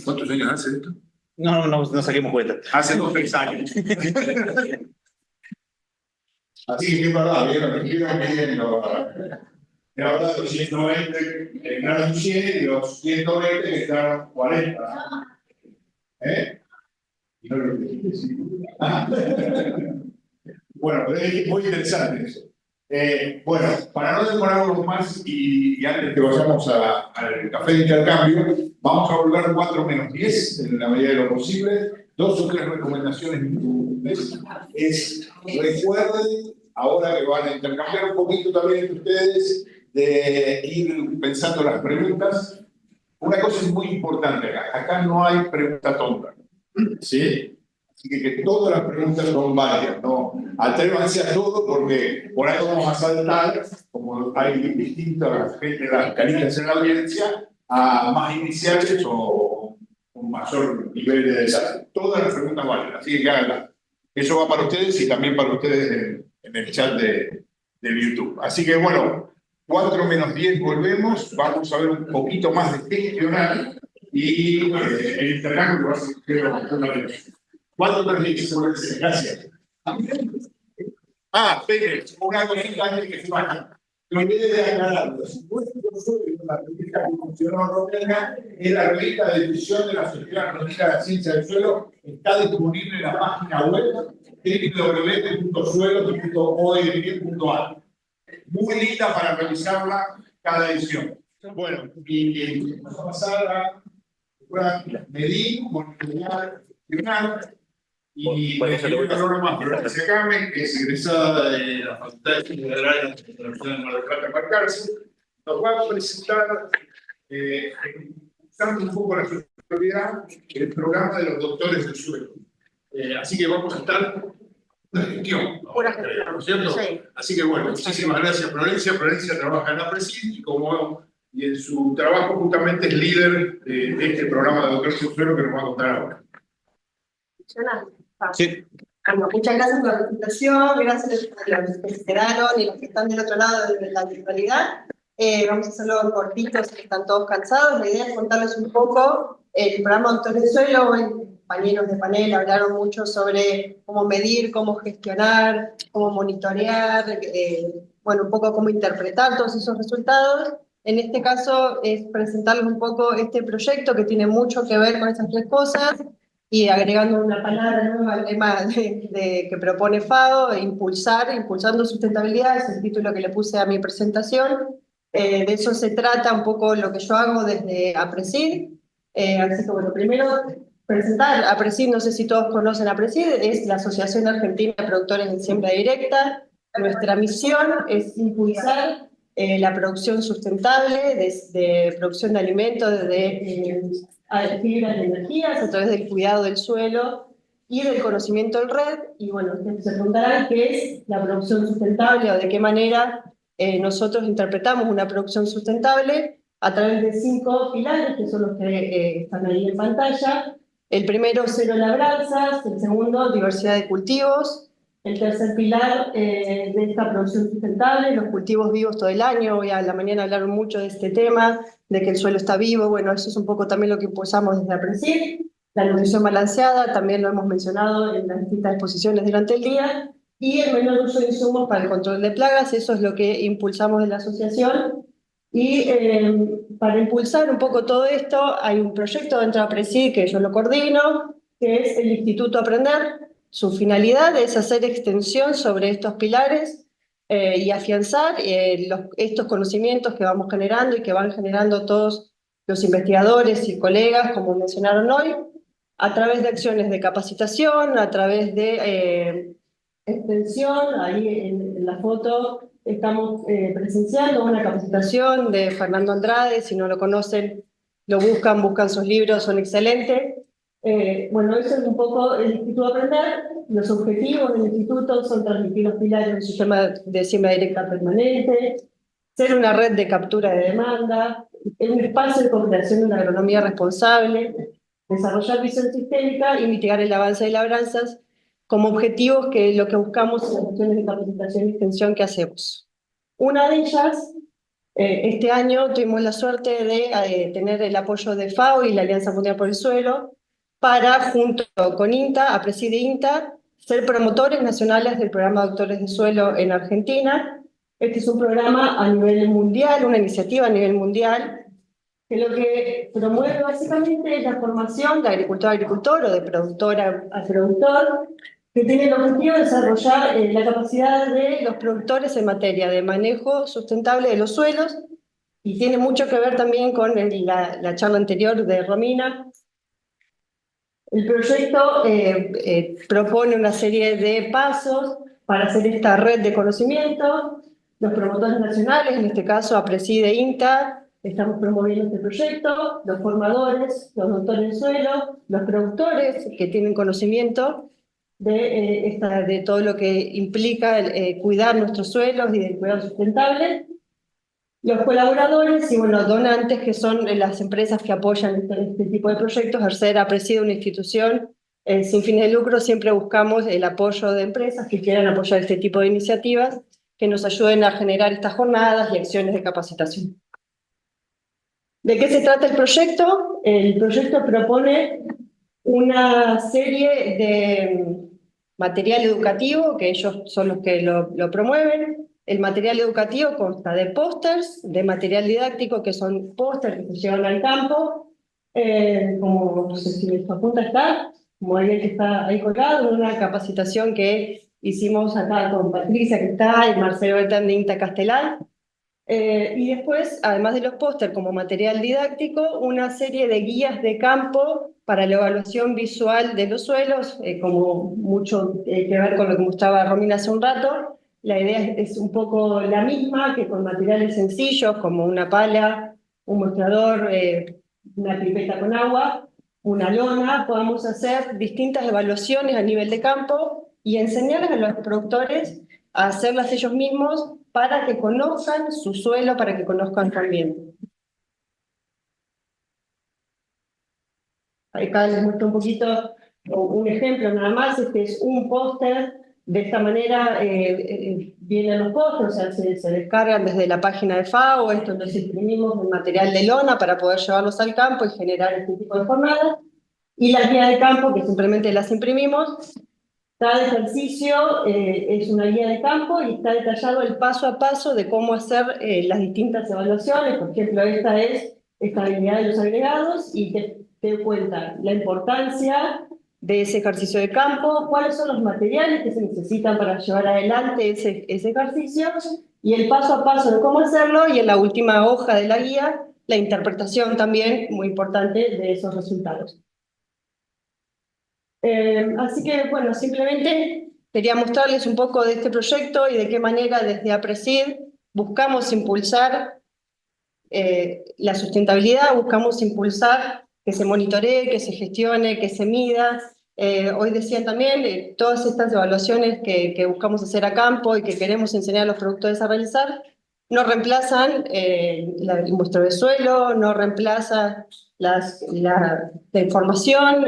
¿Cuántos años hace esto? No saquemos cuenta. Hace 2 o 3 años. Así que es verdad, vieron la verdad, los 120 entraron 100 y los 120 entraron 40. Y no lo que sí. Bueno, pero es muy interesante eso. Bueno, para no demorarnos más y antes que vayamos al café de intercambio, vamos a volver 4 menos 10 en la medida de lo posible. 2 o 3 recomendaciones importantes. Recuerden, ahora que van a intercambiar un poquito también entre ustedes, de ir pensando las preguntas. Una cosa es muy importante acá. Acá no hay pregunta tonta. ¿Sí? Así que todas las preguntas son válidas, ¿no? Atrévanse a todo porque por ahí vamos a saltar, como hay distintas gente, las caritas en la audiencia, a más iniciales o un mayor nivel de detalle. Todas las preguntas válidas, así que háganlas. Eso va para ustedes y también para ustedes en el chat de YouTube. Así que bueno, 4 menos 10 volvemos, vamos a ver un poquito más de gestionar y el intercambio va a ser, creo, una vez. 4 menos 10, gracias. Pérez, una cosita antes que se vaya. Me olvidé de aclarar, la revista que funcionó Romina es la revista de difusión de la Sociedad Argentina de la Ciencia del Suelo, está disponible en la página web www.suelo.org.ar. Muy linda para revisarla cada edición. Bueno, y vamos a pasar a medir, monitorear, gestionar. Y Norma Florencia Carmen, que es egresada de la Facultad de Ciencias de la Universidad de Mar del Plata, nos va a presentar, usando un poco la sustentabilidad, el programa de los doctores del suelo. Así que vamos a estar una gestión, ¿no es cierto? Sí. Así que bueno, muchísimas gracias Florencia. Florencia trabaja en la PRESID y en su trabajo justamente es líder de este programa de doctores del suelo que nos va a contar ahora. Sí. Bueno, muchas gracias por la presentación, gracias a los que se quedaron y los que están del otro lado de la virtualidad. Vamos a hacerlo cortitos, que están todos cansados. La idea es contarles un poco el programa Doctores del Suelo. Hoy compañeros de panel hablaron mucho sobre cómo medir, cómo gestionar, cómo monitorear, bueno, un poco cómo interpretar todos esos resultados. En este caso es presentarles un poco este proyecto que tiene mucho que ver con esas 3 cosas. Y agregando una palabra nueva al tema que propone FAO, impulsando sustentabilidad, es el título que le puse a mi presentación. De eso se trata un poco lo que yo hago desde APRESID. Así que bueno, primero presentar APRESID, no sé si todos conocen APRESID, es la Asociación Argentina de Productores de Siembra Directa. Nuestra misión es impulsar la producción sustentable, de producción de alimentos, de fibras de energías a través del cuidado del suelo y del conocimiento en red. Y bueno, ustedes se preguntarán qué es la producción sustentable o de qué manera nosotros interpretamos una producción sustentable a través de 5 pilares, que son los que están ahí en pantalla. El primero, cero labranzas; el segundo, diversidad de cultivos; el tercer pilar de esta producción sustentable, los cultivos vivos todo el año. Hoy a la mañana hablaron mucho de este tema, de que el suelo está vivo. Bueno, eso es un poco también lo que impulsamos desde APRESID. La nutrición balanceada, también lo hemos mencionado en las distintas exposiciones durante el día. Y el menor uso de insumos para el control de plagas, eso es lo que impulsamos en la asociación. Y para impulsar un poco todo esto, hay un proyecto dentro de APRESID que yo lo coordino, que es el Instituto Aprender. Su finalidad es hacer extensión sobre estos pilares y afianzar estos conocimientos que vamos generando y que van generando todos los investigadores y colegas, como mencionaron hoy, a través de acciones de capacitación, a través de extensión. Ahí en la foto estamos presenciando una capacitación de Fernando Andrade. Si no lo conocen, lo buscan sus libros, son excelentes. Bueno, eso es un poco el Instituto Aprender. Los objetivos del instituto son transmitir los pilares del sistema de siembra directa permanente, ser una red de captura de demanda, un espacio de cooperación de una agronomía responsable, desarrollar visión sistémica y mitigar el avance de labranzas como objetivos que lo que buscamos en las acciones de capacitación y extensión que hacemos. Una de ellas, este año tuvimos la suerte de tener el apoyo de FAO y la Alianza Mundial por el Suelo para, junto con INTA, APRESID e INTA, ser promotores nacionales del programa Doctores de Suelo en Argentina. Este es un programa a nivel mundial, una iniciativa a nivel mundial, que lo que promueve básicamente es la formación de agricultor a agricultor o de productor a productor, que tiene el objetivo de desarrollar la capacidad de los productores en materia de manejo sustentable de los suelos, y tiene mucho que ver también con la charla anterior de Romina. El proyecto propone una serie de pasos para hacer esta red de conocimiento. Los promotores nacionales, en este caso APRESID e INTA, estamos promoviendo este proyecto, los formadores, los doctores de suelo, los productores que tienen conocimiento de todo lo que implica cuidar nuestros suelos y del cuidado sustentable, los colaboradores y bueno, donantes, que son las empresas que apoyan este tipo de proyectos. ARCER ha presidido una institución sin fines de lucro. Siempre buscamos el apoyo de empresas que quieran apoyar este tipo de iniciativas, que nos ayuden a generar estas jornadas y acciones de capacitación. ¿De qué se trata el proyecto? El proyecto propone una serie de material educativo, que ellos son los que lo promueven. El material educativo consta de pósters, de material didáctico, que son pósters que se llevan al campo, como no sé si les apunta está, como el que está ahí colgado, una capacitación que hicimos acá con Patricia, que está, y Marcelo Bertán de INTA Castelar. Y después, además de los pósters como material didáctico, una serie de guías de campo para la evaluación visual de los suelos, como mucho que ver con lo que mostraba Romina hace un rato. La idea es un poco la misma, que con materiales sencillos como una pala, un mostrador, una pipeta con agua, una lona, podamos hacer distintas evaluaciones a nivel de campo y enseñarles a los productores a hacerlas ellos mismos para que conozcan su suelo, para que conozcan su ambiente. Acá les muestro un poquito, un ejemplo nada más. Este es un póster. De esta manera vienen los pósters, o sea, se descargan desde la página de FAO. Esto los imprimimos en material de lona para poder llevarlos al campo y generar este tipo de jornadas. Y la guía de campo, que simplemente las imprimimos. Cada ejercicio es una guía de campo y está detallado el paso a paso de cómo hacer las distintas evaluaciones. Por ejemplo, esta es estabilidad de los agregados y te cuenta la importancia de ese ejercicio de campo, cuáles son los materiales que se necesitan para llevar adelante ese ejercicio, y el paso a paso de cómo hacerlo, y en la última hoja de la guía, la interpretación también muy importante de esos resultados. Así que, bueno, simplemente quería mostrarles un poco de este proyecto y de qué manera desde APRESID buscamos impulsar la sustentabilidad, buscamos impulsar que se monitoree, que se gestione, que se mida Hoy decían también, todas estas evaluaciones que buscamos hacer a campo y que queremos enseñar a los productores a realizar, no reemplazan el muestreo de suelo, no reemplazan la información,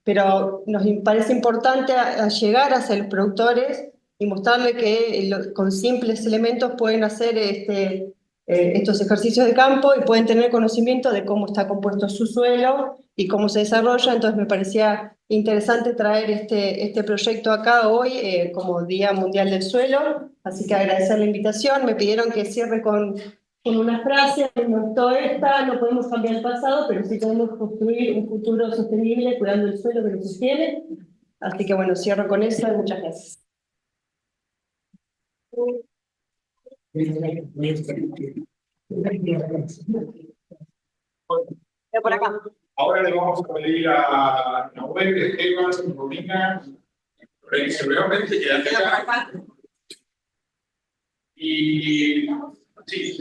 pero nos parece importante llegar hacia los productores y mostrarle que con simples elementos pueden hacer estos ejercicios de campo y pueden tener conocimiento de cómo está compuesto su suelo y cómo se desarrolla. Entonces me parecía interesante traer este proyecto acá hoy como Día Mundial del Suelo, así que agradecer la invitación. Me pidieron que cierre con una frase, no gustó esta: no podemos cambiar el pasado, pero sí podemos construir un futuro sostenible cuidando el suelo que nos sostiene. Así que bueno, cierro con eso y muchas gracias. Por acá. Ahora le vamos a pedir a Nahuel, Esteban, Romina, brevemente, quédate acá. Y sí.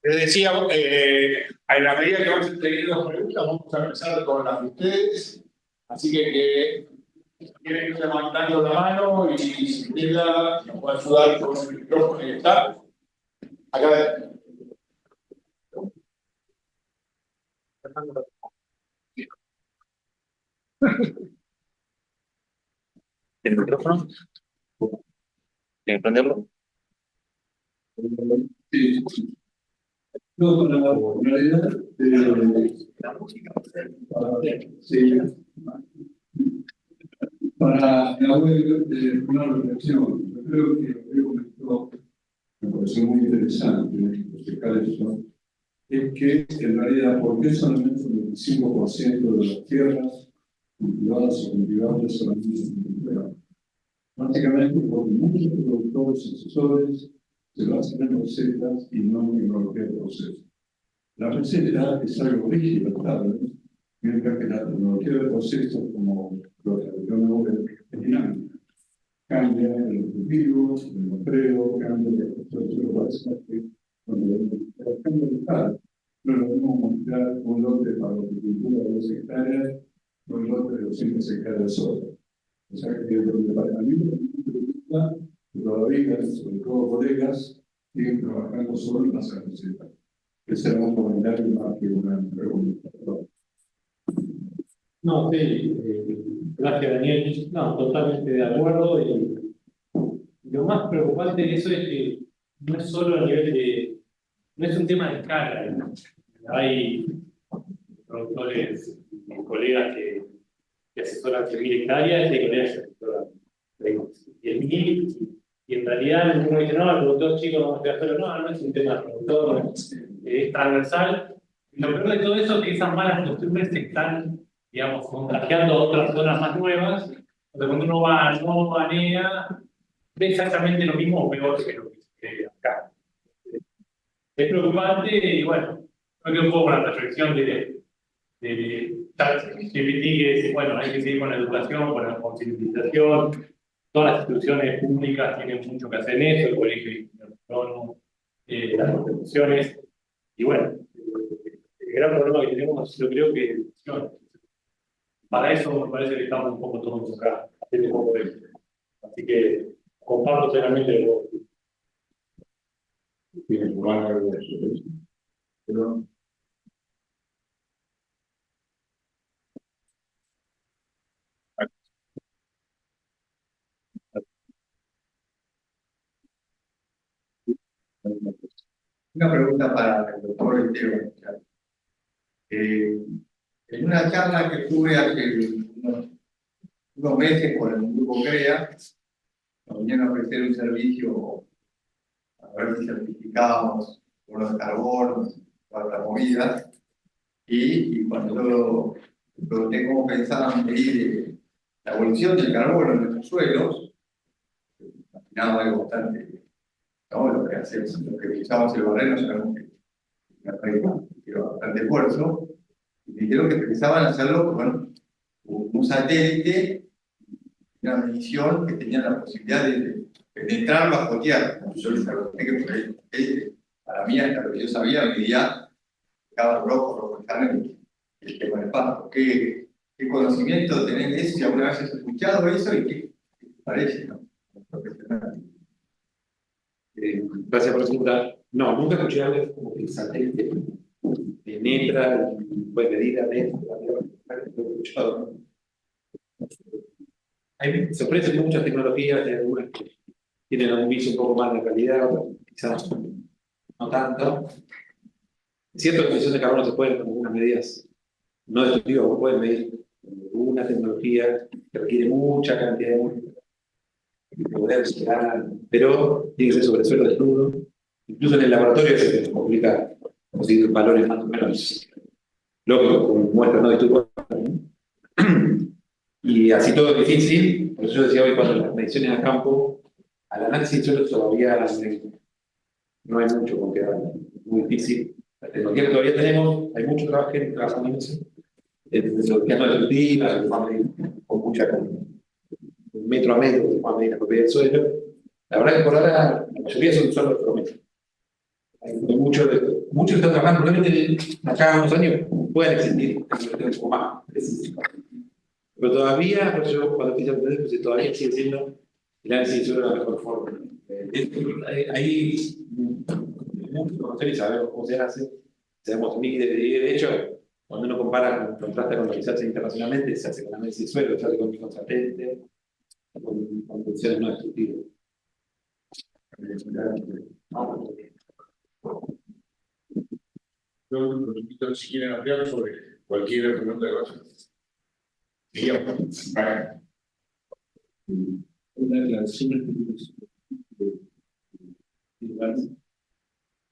Les decía, a la medida que vamos teniendo preguntas, vamos a empezar con las de ustedes. Así que si quieren ir levantando la mano y si queda, nos puede ayudar con el micrófono que está. Acá. ¿Tiene el micrófono? ¿Tiene que prenderlo? Sí. No, con la realidad sí. Para la web, una reflexión. Yo creo que lo que comentó me pareció muy interesante, eso, es que en realidad, ¿por qué solamente el 25% de las tierras cultivadas o cultivables solamente se cultivan? Básicamente porque muchos productores y asesores se basan en recetas y no en tecnología de proceso. La receta es algo rígido, estable, mientras que la tecnología de proceso, como lo que yo no veo, es dinámica. Cambia el objetivo, el muestreo, cambia el proceso de paisaje, el cambio de estado. No es lo mismo mostrar un lote para la agricultura de 2 hectáreas o un lote de 200 hectáreas solo. O sea que para mí me preocupa que todavía, sobre todo colegas, siguen trabajando solo en las recetas. Ese era un comentario más que una pregunta. No, sí, gracias Daniel. No, totalmente de acuerdo. Y lo más preocupante de eso es que no es solo a nivel de. No es un tema de escala. ¿No? Hay productores y colegas que asesoran 100.000 hectáreas y hay colegas que asesoran 10.000. Y en realidad uno dice, no, el productor chico no va a hacerlo. No es un tema de productor, es transversal. Y lo peor de todo eso es que esas malas costumbres se están, digamos, contagiando a otras zonas más nuevas, donde cuando uno va, no banea, ve exactamente lo mismo o peor que lo que se ve acá. Es preocupante y bueno, creo que un poco la reflexión de ChatGPT, que dice, bueno, hay que seguir con la educación, con la concientización. Todas las instituciones públicas tienen mucho que hacer en eso, el colegio, las instituciones. Y bueno, el gran problema que tenemos, yo creo que para eso me parece que estamos un poco todos acá, haciendo un poco de eso. Así que comparto plenamente lo que Pero una pregunta para el doctor Esteban. En una charla que tuve hace unos meses con el grupo CREA, nos vinieron a ofrecer un servicio a ver si certificábamos bonos de carbono para la movida. Y cuando yo pregunté cómo pensaban medir la evolución del carbono en nuestros suelos, imaginaba algo bastante. ¿No? Lo que hacemos, lo que usamos el barreno, sabemos que lleva bastante esfuerzo, y me dijeron que pensaban hacerlo con un satélite, una medición que tenía la posibilidad de penetrar bajo tierra. yo les pregunté que por ahí, para mí, hasta lo que yo sabía, medía cada rojo el tema del pasto. ¿Qué conocimiento tenés de eso? Si alguna vez has escuchado eso y qué te parece, ¿no? Profesional. Gracias por la pregunta. No, nunca escuché algo como que el satélite penetra y puede medir adentro. No he escuchado. Me sorprenden muchas tecnologías, hay algunas que tienen un viso un poco más de calidad, otras quizás no tanto. Es cierto que la emisión de carbono se puede con algunas medidas no destructivas, o pueden medir una tecnología que requiere mucha cantidad de músculo y poder llegar, pero tiene que ser sobre suelo desnudo. Incluso en el laboratorio se complica conseguir valores más o menos lógicos, como muestras no disturbadas. Y así todo es difícil, por eso yo decía hoy cuando las mediciones a campo, al análisis de suelo todavía no hay mucho con que dar, muy difícil. La tecnología que todavía tenemos, hay mucho trabajo trabajando en eso. Tecnologías no destructivas, con mucha metro a metro, que puedan medir la propiedad del suelo. La verdad que por ahora la mayoría son solo promedio. Hay muchos que están trabajando, probablemente acá a unos años pueden existir tecnologías un poco más específicas. Pero todavía, por eso yo cuando empecé a aprender, pues todavía sigue siendo el análisis de suelo la mejor forma. Hay mucho conocer y sabemos cómo se hace, sabemos miles de hecho, cuando uno contrasta con realizarse internacionalmente, se hace con análisis de suelo, se hace con satélite, con condiciones no destructivas. Yo los invito, si quieren hablar sobre cualquier pregunta de cosas. Digamos, para Una aclaración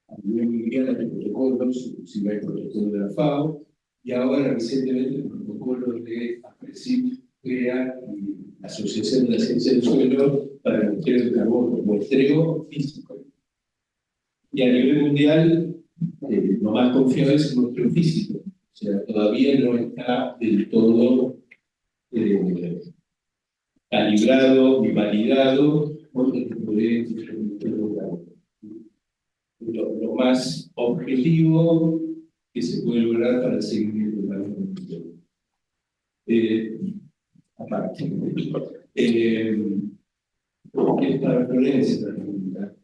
a nivel mundial de protocolos, si hay protocolos de la FAO, y ahora recientemente el protocolo de APRESID crea la Asociación de la Ciencia del Suelo para el muestreo de carbono, muestreo físico. Y a nivel mundial, lo más confiable es el muestreo físico. O sea, todavía no está del todo calibrado y validado por el tipo de lo más objetivo que se puede lograr para el seguimiento de la comunicación. Aparte, es para Florencia la pregunta.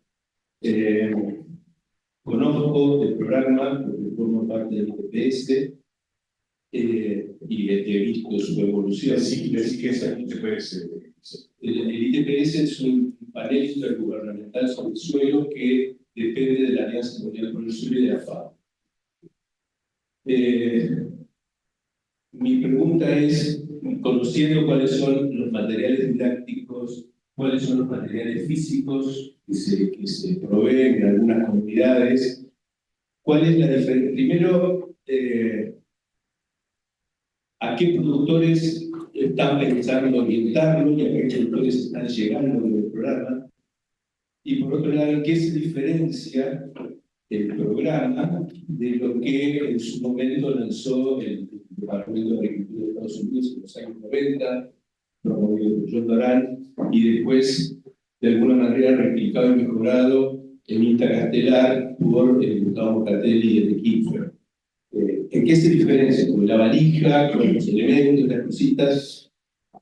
Conozco el programa porque formo parte del ITPS y he visto su evolución. decir que esa gente puede ser. El ITPS es un panel intergubernamental sobre el suelo que depende de la Alianza Mundial por el Suelo y de la FAO. Mi pregunta es, conociendo cuáles son los materiales didácticos, cuáles son los materiales físicos que se proveen en algunas comunidades, ¿cuál es la diferencia? Primero, ¿a qué productores están pensando orientarlo y a qué productores están llegando en el programa? Y por otro lado, ¿qué se diferencia el programa de lo que en su momento lanzó el Departamento de Agricultura de Estados Unidos en los años 90, promovido por John Doran, y después, de alguna manera, replicado y mejorado en INTA Castelar por el Gustavo Mocatelli y el equipo? ¿En qué se diferencia? ¿Con la valija, con los elementos, las cositas,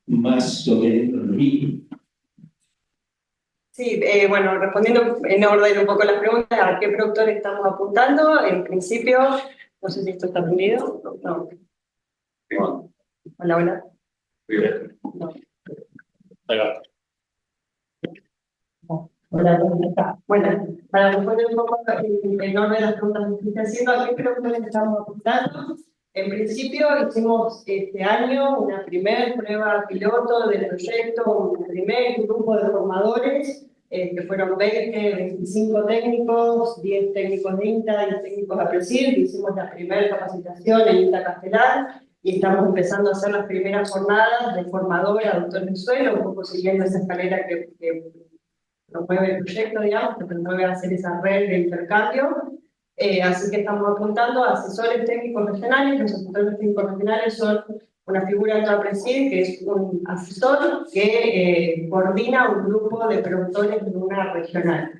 más o menos lo mismo? Sí, bueno, respondiendo en orden un poco las preguntas, ¿a qué productores estamos apuntando? En principio, no sé si esto está prendido. No. Hola, hola. No. Ahí va. Hola, ¿cómo está? Bueno, para responder un poco en orden de las preguntas que estoy haciendo, ¿a qué productores estamos apuntando? En principio hicimos este año una primer prueba piloto del proyecto, un primer grupo de formadores, que fueron 25 técnicos, 10 técnicos de INTA, 10 técnicos de APRESID, hicimos la primera capacitación en INTA Castelar y estamos empezando a hacer las primeras jornadas de formador a doctor del suelo, un poco siguiendo esa escalera que promueve el proyecto, digamos, que promueve hacer esa red de intercambio. Así que estamos apuntando a asesores técnicos regionales. Los asesores técnicos regionales son una figura de APRESID, que es un asesor que coordina un grupo de productores de una regional.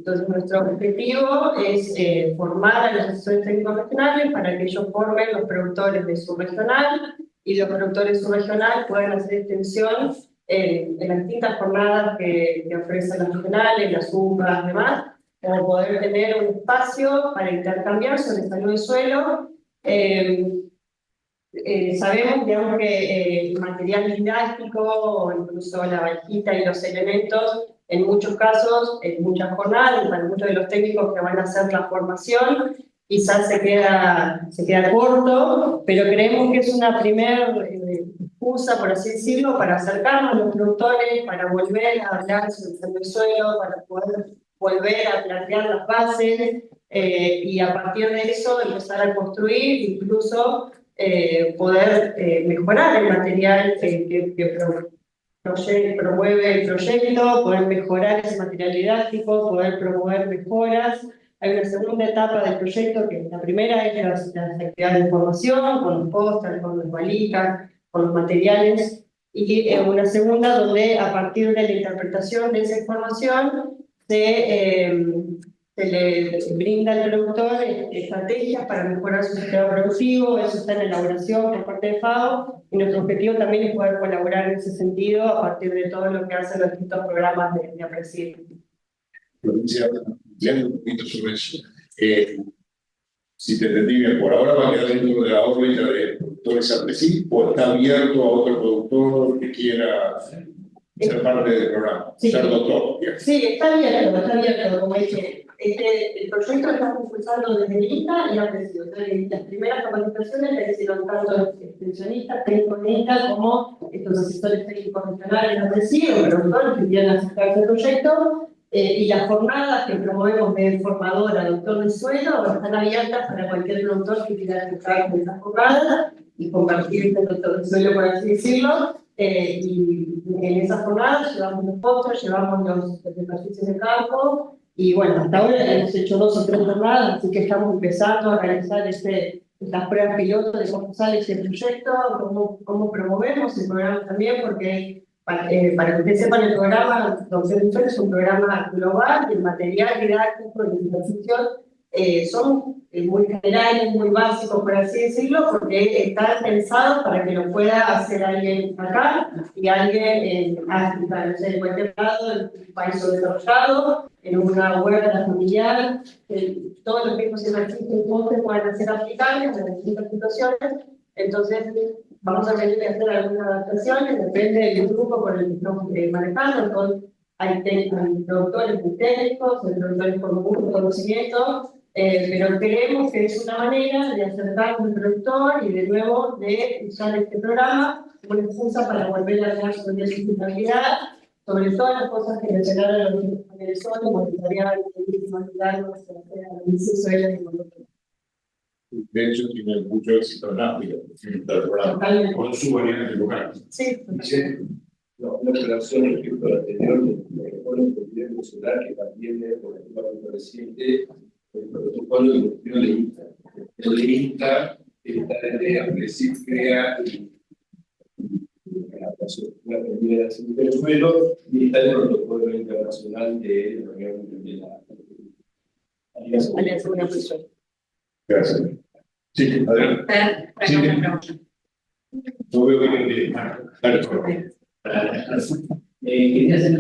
Entonces, nuestro objetivo es formar a los asesores técnicos regionales para que ellos formen los productores de subregional y los productores subregional puedan hacer extensión en las distintas jornadas que ofrecen las regionales, las UPAs y demás, o poder tener un espacio para intercambiar sobre salud de suelo. Sabemos, digamos, que el material didáctico, o incluso la valjita y los elementos, en muchos casos, en muchas jornadas, para muchos de los técnicos que van a hacer la formación, quizás se queda corto, pero creemos que es una primera excusa, por así decirlo, para acercarnos a los productores, para volver a hablar sobre el suelo, para poder volver a plantear las bases, y a partir de eso empezar a construir, incluso poder mejorar el material que promueve el proyecto, poder mejorar ese material didáctico, poder promover mejoras. Hay una segunda etapa del proyecto, que la primera es las actividades de formación, con los pósters, con las valicas, con los materiales, y una segunda donde a partir de la interpretación de esa información se le brinda al productor estrategias para mejorar su sistema productivo. Eso está en elaboración por parte de FAO, y nuestro objetivo también es poder colaborar en ese sentido a partir de todo lo que hacen los distintos programas de APRESID. Un poquito sobre eso. Si te entendí bien, por ahora va a quedar dentro de la órbita de productores APRESID, o está abierto a otro productor que quiera ser parte del programa, sí, ser doctor. Sí, está abierto, como dije. El proyecto lo estamos impulsando desde el INTA y APRESID. Las primeras capacitaciones las hicieron tanto extensionistas, técnicos de INTA, como estos asesores técnicos regionales de APRESID, o productores que quieran acercarse al proyecto. Y las jornadas que promovemos de formador a doctor del suelo están abiertas para cualquier productor que quiera acercarse a esas jornadas y compartir el doctor del suelo, por así decirlo. Y en esas jornadas llevamos los postres, llevamos los ejercicios de campo, y bueno, hasta ahora hemos hecho 2 o 3 jornadas, así que estamos empezando a realizar estas pruebas piloto de cómo sale este proyecto, cómo promovemos el programa también, porque para que ustedes sepan, el programa Doctor del Suelo es un programa global, y el material didáctico y el ejercicio son muy generales, muy básicos, por así decirlo, porque están pensados para que lo pueda hacer alguien acá y alguien en África, no sé, en cualquier lado, en un país subdesarrollado, en una huerta familiar, todos los mismos ejercicios y postres puedan ser aplicables en distintas situaciones. Entonces, vamos a tener que hacer algunas adaptaciones, depende del grupo con el que estamos manejando. Entonces, hay productores muy técnicos, hay productores con mucho conocimiento, pero creemos que es una manera de acercar al productor y de nuevo de usar este programa como una excusa para volver a hablar sobre sustentabilidad, sobre todas las cosas que mencionaron los agresores, monitorear, monitorearnos, hacer análisis. De hecho, tiene mucho éxito en África, con su variante local. Sí, una relación respecto a la anterior, el presidente solar, que también por el parte reciente, el protocolo de gestión de INTA. El de INTA está desde APRESID, crea la Federación del Suelo, y está el protocolo internacional de la Unión de la Alianza Mundial del Suelo. Gracias. Sí, adelante. No veo que quería hacer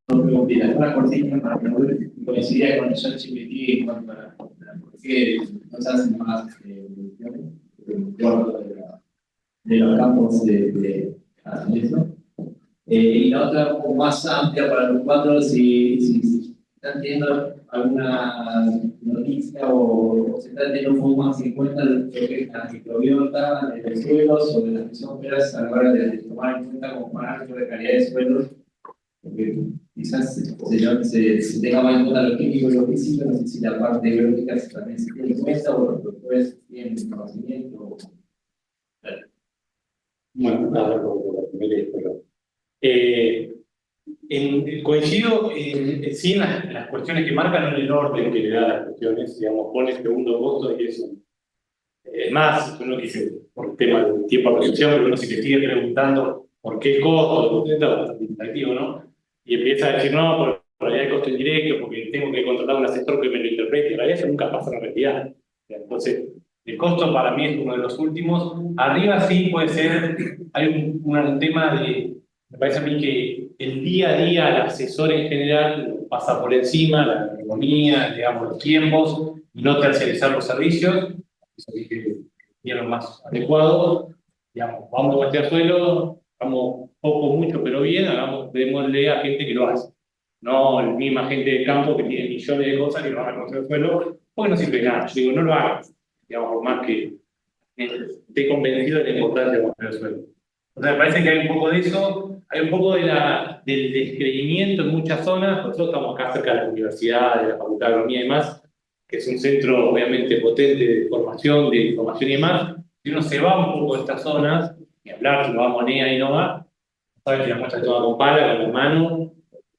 una cortina para que coincidiera con el ChatGPT en cuanto a por qué no se hacen más de los campos de eso. Y la otra un poco más amplia para los 4, si están teniendo alguna noticia o se está teniendo un poco más en cuenta lo que es la microbiota de los suelos o de las mesóferas a la hora de tomar en cuenta como parámetro de calidad de suelos, porque quizás se tenga más en cuenta lo químico y lo físico. No sé si la parte biológica también se tiene en cuenta o los doctores tienen conocimiento. Bueno, nada, coincido sí en las cuestiones que marcan el orden que le da a las cuestiones, digamos, pone el segundo costo y eso. Es más, uno dice, por el tema del tiempo de producción, pero uno se sigue preguntando por qué el costo, es bastante interactivo, ¿no? Y empieza a decir, no, en realidad el costo indirecto, porque tengo que contratar a un asesor que me lo interprete, en realidad eso nunca pasa en la realidad. Entonces, el costo para mí es uno de los últimos. Arriba sí puede ser, hay un tema de, me parece a mí que el día a día el asesor en general pasa por encima, la economía, digamos, los tiempos, y no tercerizar los servicios, eso sí que es lo más adecuado. Digamos, vamos a meter suelo, vamos poco, mucho, pero bien, démosle a gente que lo hace. No la misma gente del campo que tiene millones de cosas que no van a construir suelo, porque no sirve de nada. Yo digo, no lo hagan, digamos, por más que esté convencido de la importancia de construir suelo. O sea, me parece que hay un poco de eso, hay un poco del descreimiento en muchas zonas. Nosotros estamos acá cerca de la universidad, de la Facultad de Agronomía y demás, que es un centro obviamente potente de formación, de información y demás. Si uno se va un poco de estas zonas, y hablar, si no va a Moneda y no va, sabe que la muestra toda con pala, con la mano,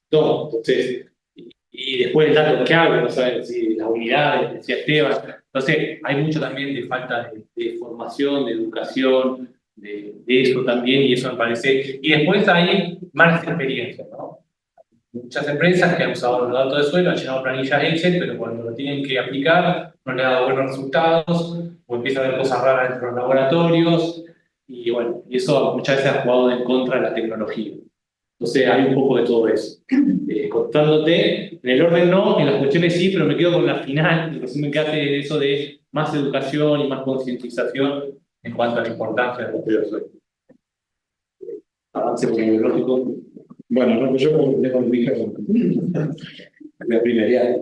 todo. Entonces, y después el dato que habla, no saben si las unidades, decía Esteban. Entonces, hay mucho también de falta de formación, de educación, de eso también, y eso me parece. Y después hay malas experiencias, ¿no? Muchas empresas que han usado los datos de suelo, han llenado planillas Excel, pero cuando lo tienen que aplicar, no le ha dado buenos resultados, o empieza a haber cosas raras dentro de los laboratorios, y bueno, y eso muchas veces ha jugado en contra de la tecnología. Entonces hay un poco de todo eso. Contándote, en el orden no, en las cuestiones sí, pero me quedo con la final, el resumen que hace de eso de más educación y más concientización en cuanto a la importancia del estudio del suelo. Avance tecnológico. Bueno, no, yo tengo mi hija la primaria.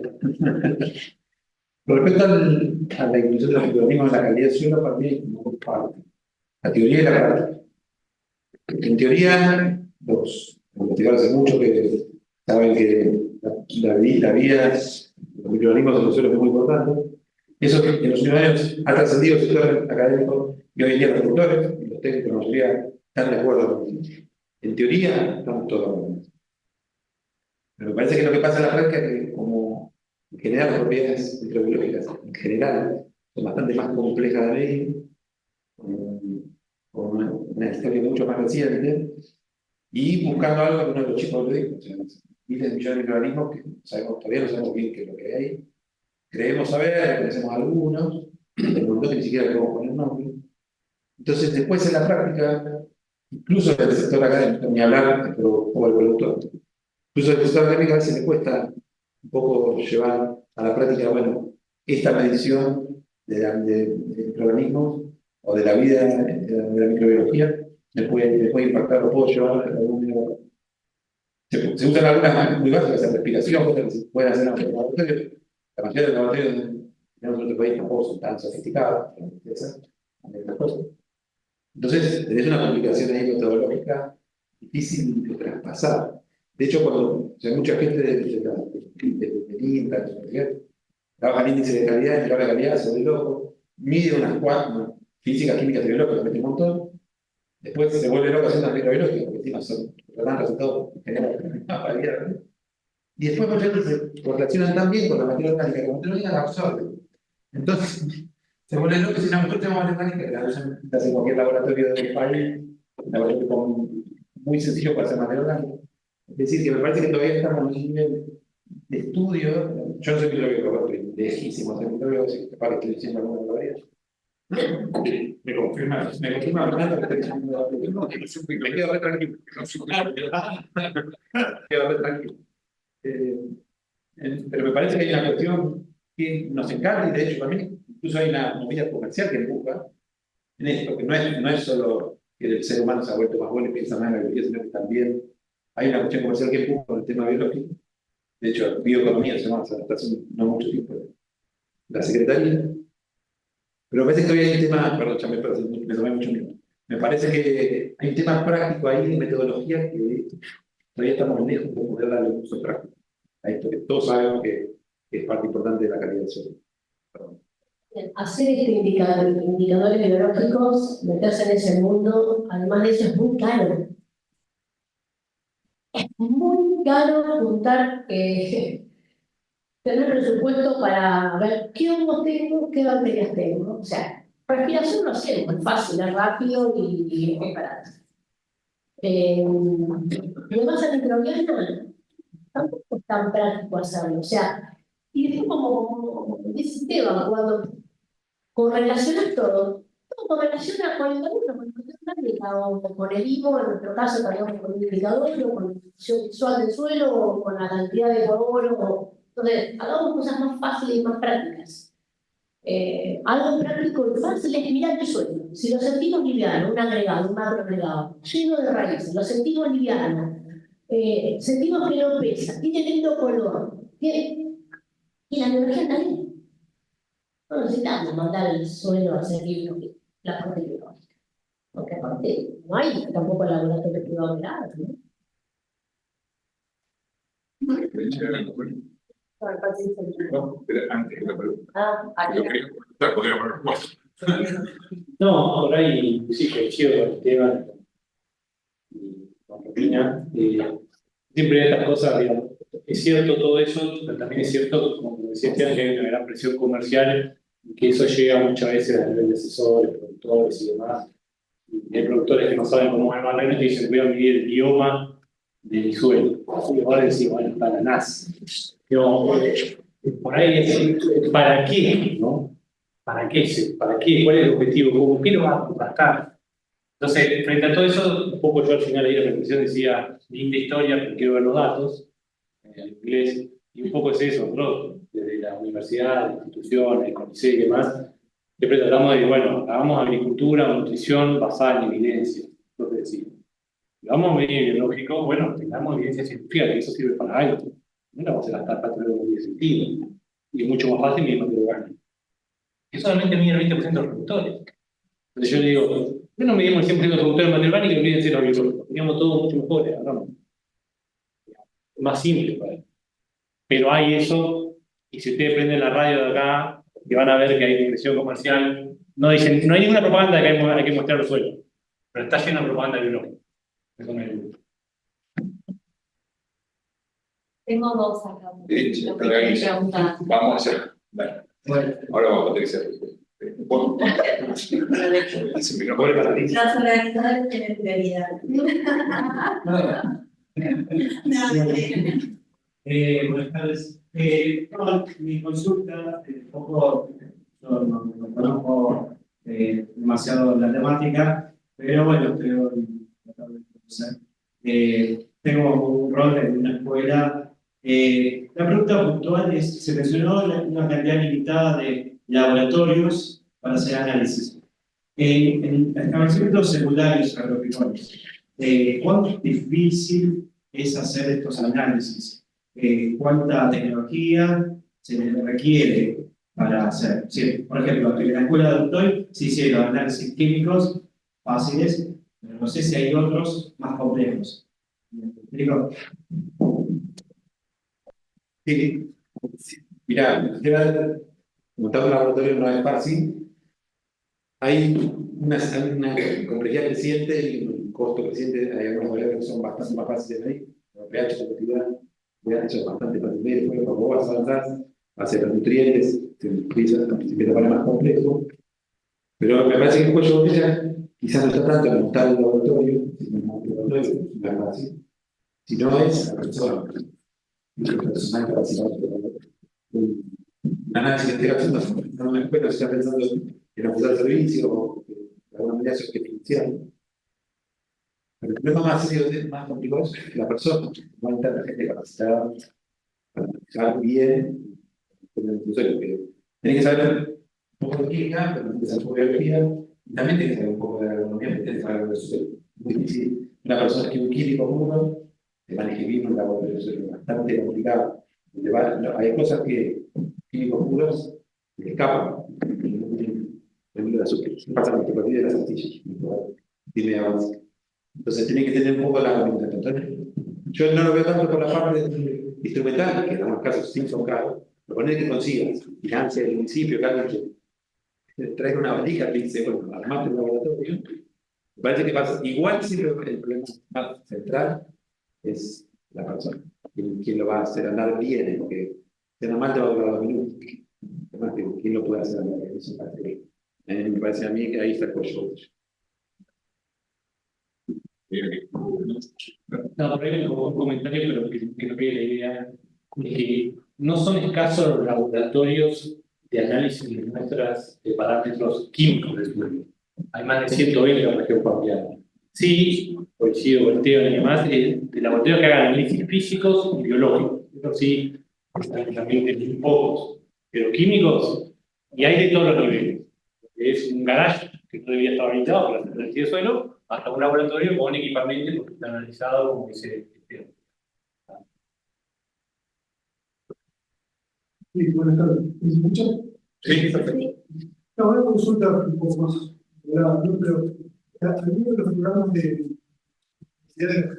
Con respecto a la inclusión de los microorganismos en la calidad del suelo, para mí es como dos partes. La teoría y la práctica. En teoría, los investigadores hace mucho que saben que la vida, los microorganismos en los suelos es muy importante. Eso en los últimos años ha trascendido el sector académico y hoy en día los doctores y los técnicos de la mayoría están de acuerdo con eso. En teoría, estamos todos de acuerdo. Pero me parece que lo que pasa en la práctica es que, como en general las propiedades microbiológicas en general son bastante más complejas de medir, con una historia mucho más reciente, y buscando algo que uno de los chicos lo dijo, o sea, miles de millones de microorganismos que todavía no sabemos bien qué es lo que hay. Creemos saber, conocemos algunos, el montón que ni siquiera podemos poner nombre. Entonces, después en la práctica, incluso en el sector académico, ni hablar, pero como el productor, incluso en el sector académico a veces le cuesta un poco llevar a la práctica, bueno, esta medición de microorganismos o de la vida de la microbiología me puede impactar, lo puedo llevar a algún. Se usan algunas muy básicas, la respiración, cosas que se pueden hacer en los laboratorios. La mayoría de los laboratorios en otro país tampoco son tan sofisticados, entonces tenés una complicación ahí metodológica difícil de traspasar. De hecho, cuando mucha gente del INTA, trabaja en índice de calidad, en de calidad, se vuelve loco, mide unas cuatro, físicas, químicas y biológicas, mete un montón, después se vuelve loco haciendo las microbiológicas, porque encima dan resultados generales. Y después muchas veces se correlacionan tan bien con la materia orgánica que la materia orgánica la absorbe. Entonces, se vuelve loco si nosotros tenemos materia orgánica, que la usan en cualquier laboratorio del país, un laboratorio muy sencillo para hacer materia orgánica. Es decir, que me parece que todavía estamos en un nivel de estudio. Yo no soy microbiólogo, estoy lejísimo de ser microbiólogo, así que para que estoy diciendo alguna barbaridad. Me confirma Fernando que está diciendo me quedo re tranquilo. Quedo re tranquilo. Pero me parece que hay una cuestión que nos encanta, y de hecho también incluso hay una movida comercial que empuja en esto, que no es solo que el ser humano se ha vuelto más bueno y piensa más en la biología, sino que también hay una cuestión comercial que empuja con el tema biológico. De hecho, bioeconomía se llama hasta hace no mucho tiempo la secretaría. Pero me parece que todavía hay un tema, perdón, ya me tomé mucho tiempo. Me parece que hay un tema práctico ahí de metodología que todavía estamos lejos de poder darle un uso práctico a esto, que todos sabemos que es parte importante de la calidad del suelo. Hacer indicadores biológicos, meterse en ese mundo, además de eso, es muy caro. Es muy caro juntar, tener presupuesto para ver qué hongos tengo, qué bacterias tengo. O sea, respiración no hacemos, es fácil, es rápido y es barato. Además, la microbiana tampoco es tan práctico hacerlo. O sea, y después como dice Esteban, cuando correlacionas todo correlaciona con el alumno, con el técnica, o con el IVO, en nuestro caso también con el indicador, o con la función visual del suelo, o con la cantidad de favor, entonces, hagamos cosas más fáciles y más prácticas. Algo práctico y fácil es mirar el suelo. Si lo sentimos liviano, un agregado, un macroagregado, lleno de raíces, lo sentimos liviano, sentimos que no pesa, tiene lindo color, y la biología está bien. No necesitamos mandar el suelo a hacer la parte biológica, porque aparte no hay tampoco laboratorio privado nada, ¿no? No, pero antes de la pregunta. Aquí. Yo quería preguntar, podría poner cuatro. No, por ahí sí coincido con el tema y con Romina. Siempre estas cosas, digamos, es cierto todo eso, pero también es cierto, como decía Esteban, que hay una gran presión comercial y que eso llega muchas veces a nivel de asesores, productores y demás. Y hay productores que no saben cómo armar reglas y dicen, voy a vivir el idioma de mi suelo. Y ahora decimos, bueno, para NAS. Pero, por ahí es, ¿para qué? ¿No? ¿Para qué? ¿Para qué? ¿Cuál es el objetivo? ¿Cómo qué lo va a contrastar? Entonces, frente a todo eso, un poco yo al final ahí de la reflexión decía, linda historia, pero quiero ver los datos, en inglés, y un poco es eso, ¿no? Desde la universidad, la institución, el CONICET y demás, siempre tratamos de, bueno, hagamos agricultura, nutrición basada en evidencia, entonces decimos. Vamos a medir biológico, bueno, tengamos evidencia científica, que eso sirve para algo. No la vamos a gastar para tener un sentido. Y es mucho más fácil medir materia orgánica. Que solamente mide el 20% de los productores. Entonces yo le digo, ¿por qué no medimos el 100% de los productores de materia orgánica y olvídense los biológicos? Teníamos todo mucho mejor, ¿no? Es más simple para él. Pero hay eso, y si ustedes prenden la radio de acá, que van a ver que hay presión comercial, no dicen, no hay ninguna propaganda de que hay que mostrar los suelos, pero está llena de propaganda biológica. Tengo dos acá. Sí, Lo que quiero preguntar. Vamos a hacer. Vale. Ahora vamos a tener que hacer. Bueno, ese micrófono para ti. Las organizadoras tienen prioridad. Buenas tardes. Mi consulta, un poco, yo no conozco demasiado la temática, pero bueno, creo tratar de conocer. Tengo un rol en una escuela. La pregunta puntual es, se mencionó una cantidad limitada de laboratorios para hacer análisis. En establecimientos secundarios agropecuarios, ¿cuán difícil es hacer estos análisis? ¿Cuánta tecnología se requiere para hacer? Sí, por ejemplo, en la escuela donde estoy se hicieron análisis químicos fáciles, pero no sé si hay otros más complejos. ¿Me explico? Sí. Mirá, montar un laboratorio no es fácil. Hay una complejidad creciente y un costo creciente. Hay algunas variables que son bastante más fáciles de medir. El pH, la fertilidad, pH es bastante fácil de medir. Cuando vos vas a avanzar hacia los nutrientes, se empieza a poner más complejo. Pero me parece que el cuello de botella quizás no está tanto en montar el laboratorio, si no es la persona. Un análisis que esté haciendo en una escuela, se está pensando en ofrecer servicios o de alguna manera eso es diferencial. Pero el problema más complicado es la persona, no hay tanta gente capacitada para trabajar bien con el usuario. Tiene que saber un poco de química, pero tiene que saber un poco de biología, y también tiene que saber un poco de agronomía, tiene que saber algo de usuario. Es muy difícil. Una persona que es un químico puro, que maneje bien un laboratorio es bastante complicado. Hay cosas que químicos puros escapan. Pasa con la fotografía de las astillas. Tiene avance. Entonces tiene que tener un poco la comunicación. Yo no lo veo tanto por la parte instrumental, que en algunos casos sí son caros. Lo poner que consigas financia del municipio, que alguien que traiga una valija que dice, bueno, armate un laboratorio. Me parece que pasa. Igual siempre el problema más central es la persona. ¿Quién lo va a hacer andar bien? Porque si anda mal te va a durar 2 minutos. Además, ¿quién lo puede hacer andar bien? Me parece a mí que ahí está el cuello. No, por ahí como un comentario, pero que no quede la idea de que no son escasos los laboratorios de análisis de muestras de parámetros químicos del suelo. Hay más de 120 en la región pampeana. Sí, coincido con Esteban y demás, de laboratorios que hagan análisis físicos y biológicos. Eso sí, están también de muy pocos. Pero químicos, y hay de todos los niveles. Es un garage que no debía estar habilitado para hacer análisis de suelo, hasta un laboratorio con equipamiento porque está analizado, como dice Esteban. Sí, buenas tardes. ¿Me escuchan? Sí, perfecto. No, una consulta un poco más grave, ¿no? Pero algunos de los programas de que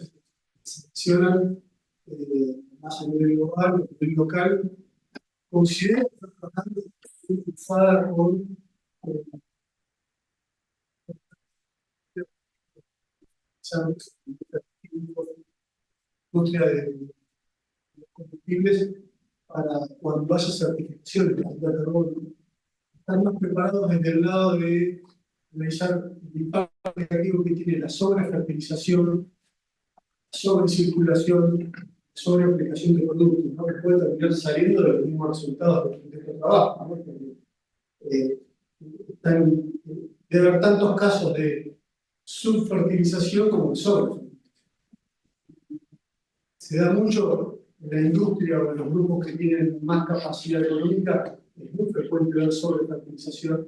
se mencionan más a nivel global, a nivel local, consideran que están trabajando cruzada con industria de combustibles para cuando haya certificación de calidad de carbono. Están más preparados desde el lado de realizar el impacto negativo que tiene la sobrefertilización, la sobrecirculación, la sobreaplicación de productos, ¿no? Que puede terminar saliendo de los mismos resultados de este trabajo, ¿no? Porque, debe haber tantos casos de subfertilización como de sobrefertilización. Se da mucho en la industria o en los grupos que tienen más capacidad económica, es muy frecuente ver sobrefertilización,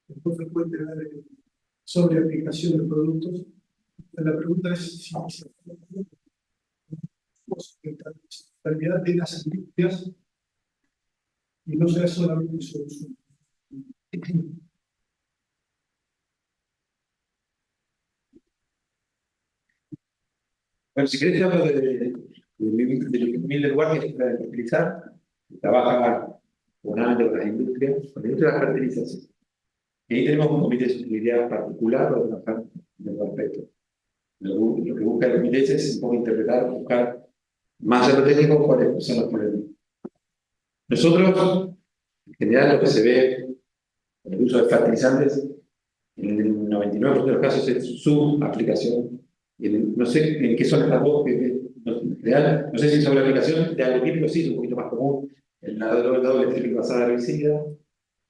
es muy frecuente ver sobreaplicación de productos. La pregunta es si la calidad de las industrias y no sea solamente un solución. Bueno, si querés, te hablo de mi humilde lugar que es la de fertilizar, que trabaja con ANDE, con las industrias, con la industria de la fertilización. Y ahí tenemos un comité de sostenibilidad particular para trabajar en el aspecto. Lo que busca el comité es un poco interpretar, buscar más allá de lo técnico cuáles son los problemas. Nosotros, en general, lo que se ve en el uso de fertilizantes, en el 99% de los casos es su aplicación. Y no sé en qué son estas dos, en general, no sé si sobre la aplicación de agroquímicos sí es un poquito más común, en la doble triple basada de herbicida,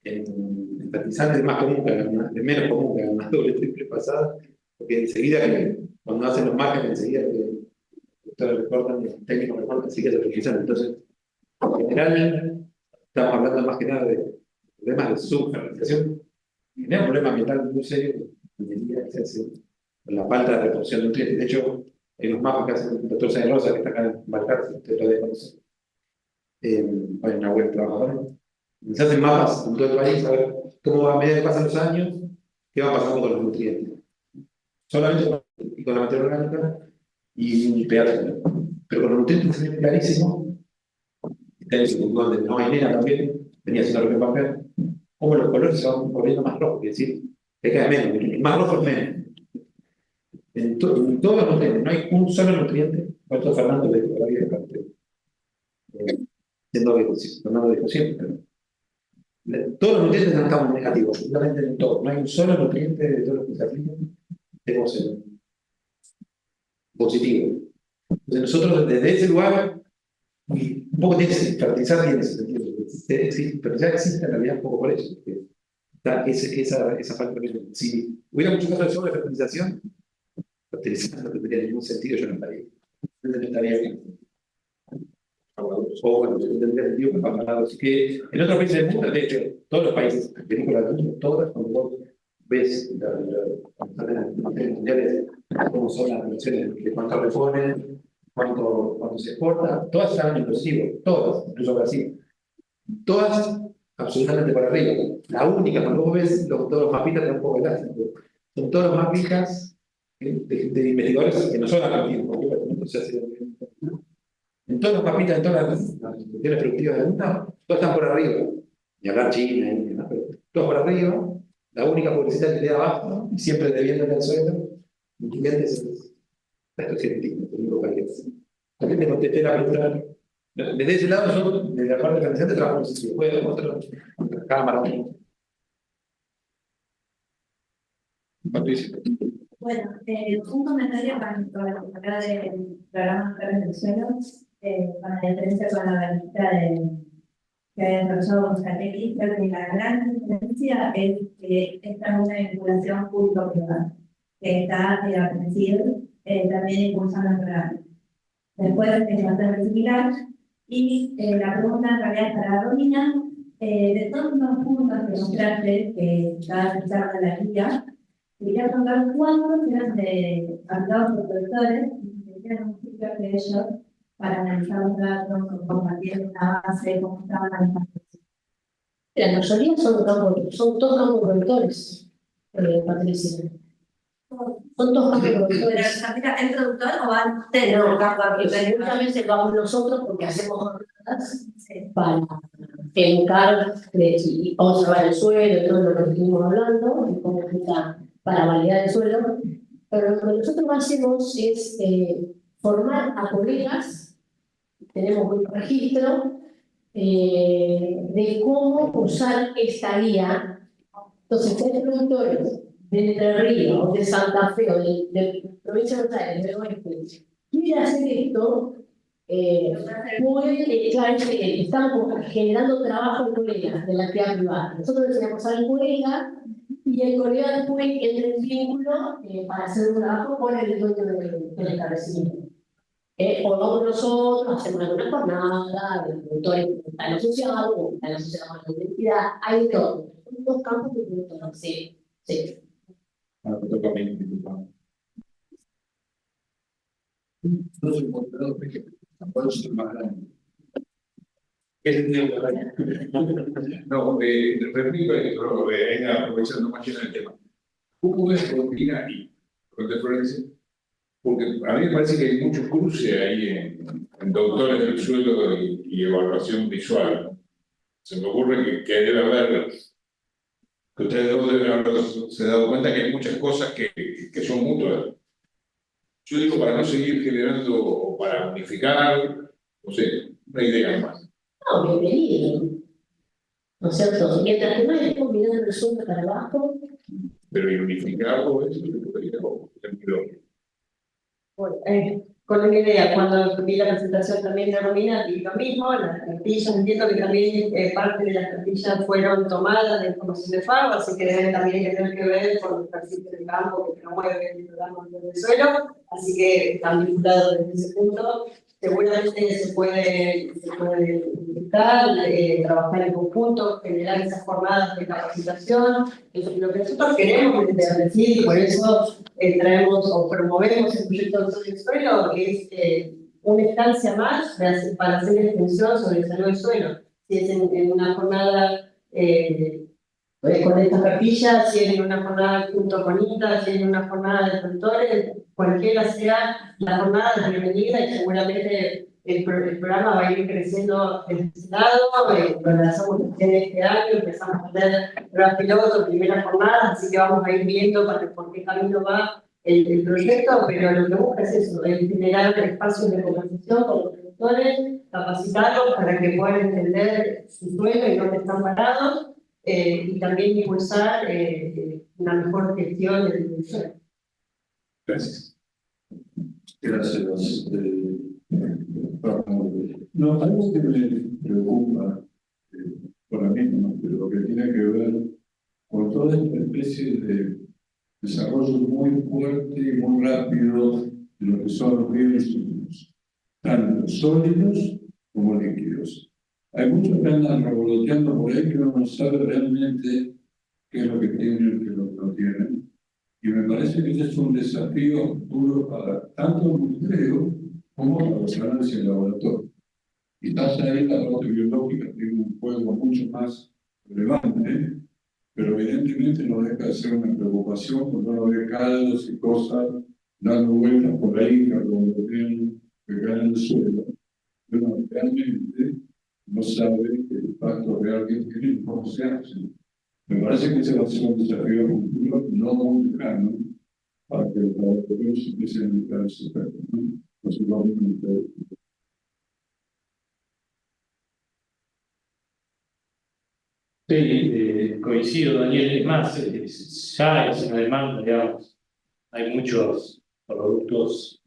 en fertilizantes es más común, es menos común que una doble triple pasada, porque enseguida cuando hacen los márgenes, enseguida ustedes recortan, los técnicos recortan, enseguida se fertilizan. Entonces, en general, estamos hablando más que nada de problemas de subfertilización, y genera un problema ambiental muy serio, la falta de reposición de nutrientes. De hecho, en los mapas que hace el doctor Sáenz Rosa, que está acá en Balcar, ustedes lo deben conocer, hay una web trabajadora, se hacen mapas en todo el país a ver cómo va a medida que pasan los años, qué va pasando con los nutrientes. Solamente con la materia orgánica y pH. Pero con los nutrientes es clarísimo, donde no hay nena también, venía siendo lo que va a ver, cómo los colores se van volviendo más rojos, es decir, que cada menos, más rojo es menos. En todos los nutrientes, no hay un solo nutriente, por esto Fernando le dijo la vida de parte, Fernando dijo siempre, todos los nutrientes estamos negativos, absolutamente en todo, no hay un solo nutriente de todos los que se aplican, tenemos el positivo. Entonces nosotros desde ese lugar, y un poco tiene que fertilizar tiene ese sentido, fertilizar existe en realidad un poco por eso, porque está esa falta de. Si hubiera muchos casos de sobrefertilización, fertilizar no tendría ningún sentido, yo no estaría bien. O bueno, yo tendría sentido que para así que en otros países del mundo, de hecho, todos los países agrícolas del mundo, todas, cuando vos ves las mundiales, cómo son las relaciones de cuánto reponen, cuánto se exporta, todas están inclusivas, todas, incluso Brasil, todas absolutamente para arriba. La única, cuando vos ves todos los mapitas, están un poco elásticos, son todos los mapitas de investigadores que no son académicos, porque entonces en todos los mapitas, en todas las cuestiones productivas del mundo, todos están por arriba. Y hablar China, India, pero todos por arriba. La única pobrecita que queda abajo, y siempre debiéndole al suelo, nutrientes es la extracción indígena, el único país. También te contesté la pregunta. Desde ese lado, yo, desde la parte de fertilizante, trabajo en el sitio. Puede otro, cámara. ¿Cuánto dice? Bueno, un comentario para la carrera del programa Mujeres del Suelo, para la diferencia con la revista que había desarrollado con Catequi, creo que la gran diferencia es que esta es una vinculación público-privada, que está aparecido, también impulsando el programa. Después es bastante similar, y la pregunta en realidad es para Romina, de todos los puntos que mostraste, que está fichado en la guía, quería contar cuántos eran de abogados o productores y que eran un sitio de ellos para analizar los datos o compartir una base, cómo estaban analizando. La mayoría son todos campos productores, Patricia. Son todos campos ¿Pero productores. el productor o va No, muchas veces vamos nosotros porque hacemos jornadas para encar y observar el suelo, todo lo que estuvimos hablando, y cómo está para validar el suelo. Pero lo que nosotros hacemos es formar a colegas, tenemos un registro de cómo usar esta guía. Entonces, hay productores de Entre Ríos, de Santa Fe, o de provincia de Buenos Aires, del oeste, quiere hacer esto, claro, estamos generando trabajo en colegas de la actividad privada. Nosotros enseñamos al colega y el colega después entra en vínculo para hacer un trabajo con el dueño del establecimiento. O vamos nosotros, hacemos alguna jornada, el productor está asociado, o está asociado a la identidad, hay de todo. Son dos campos de productores, sí. Sí. Ahora me toca a mí, disculpa. No soy contador, porque tampoco soy más grande. ¿Qué sentido de la No, replico esto, venga, aprovechando más lleno el tema. ¿Cómo ves Romina y Florencia? Porque a mí me parece que hay mucho cruce ahí en doctores del suelo y evaluación visual. Se me ocurre que debe haber, que ustedes dos deben haberse dado cuenta que hay muchas cosas que son mutuas. Yo digo para no seguir generando, o para unificar, no sé, una idea más. No, bienvenido. ¿No es cierto? Mientras que no estemos mirando el suelo para abajo. Pero y unificarlo es lo que podría ser. Bueno, con una idea, cuando vi la presentación también de Romina, vi lo mismo, las cartillas, entiendo que también parte de las cartillas fueron tomadas de información de FAO, así que deben también tener que ver con los ejercicios de campo que promueven el programa del suelo, así que están vinculados desde ese punto. Seguramente se puede intentar trabajar en conjunto, generar esas jornadas de capacitación. Lo que nosotros queremos decir, y por eso traemos o promovemos el proyecto del suelo, es una instancia más para hacer extensión sobre el salud del suelo. Si es en una jornada con estas cartillas, si es en una jornada junto con ITA, si es en una jornada de productores, cualquiera sea la jornada de bienvenida y seguramente el programa va a ir creciendo desde ese lado. Lo lanzamos este año, empezamos a hacer pruebas piloto, primeras jornadas, así que vamos a ir viendo por qué camino va el proyecto, pero lo que busca es eso, es generar espacios de conversación con los productores, capacitarlos para que puedan entender su suelo y dónde están parados, y también impulsar una mejor gestión del suelo. Gracias. Gracias. No, algo que me preocupa, por mí no, pero que tiene que ver con toda esta especie de desarrollo muy fuerte y muy rápido de lo que son los bienes húmedos, tanto sólidos como líquidos. Hay muchos que andan revoloteando por ahí que uno no sabe realmente qué es lo que tienen y qué es lo que no tienen. Y me parece que ese es un desafío duro para tanto el muestreo como para los análisis en laboratorio. Quizás ahí la parte biológica tiene un juego mucho más relevante, pero evidentemente no deja de ser una preocupación cuando uno ve caldos y cosas dando vueltas por ahí, como que tienen que caer en el suelo. Pero realmente no sabe el impacto real que tiene y cómo se hace. Me parece que ese va a ser un desafío futuro no muy lejano para que los laboratorios empiecen a dedicar a ese efecto, ¿no? Entonces vamos a meter. Sí, coincido, Daniel. Es más, ya es una demanda, digamos, hay muchos productos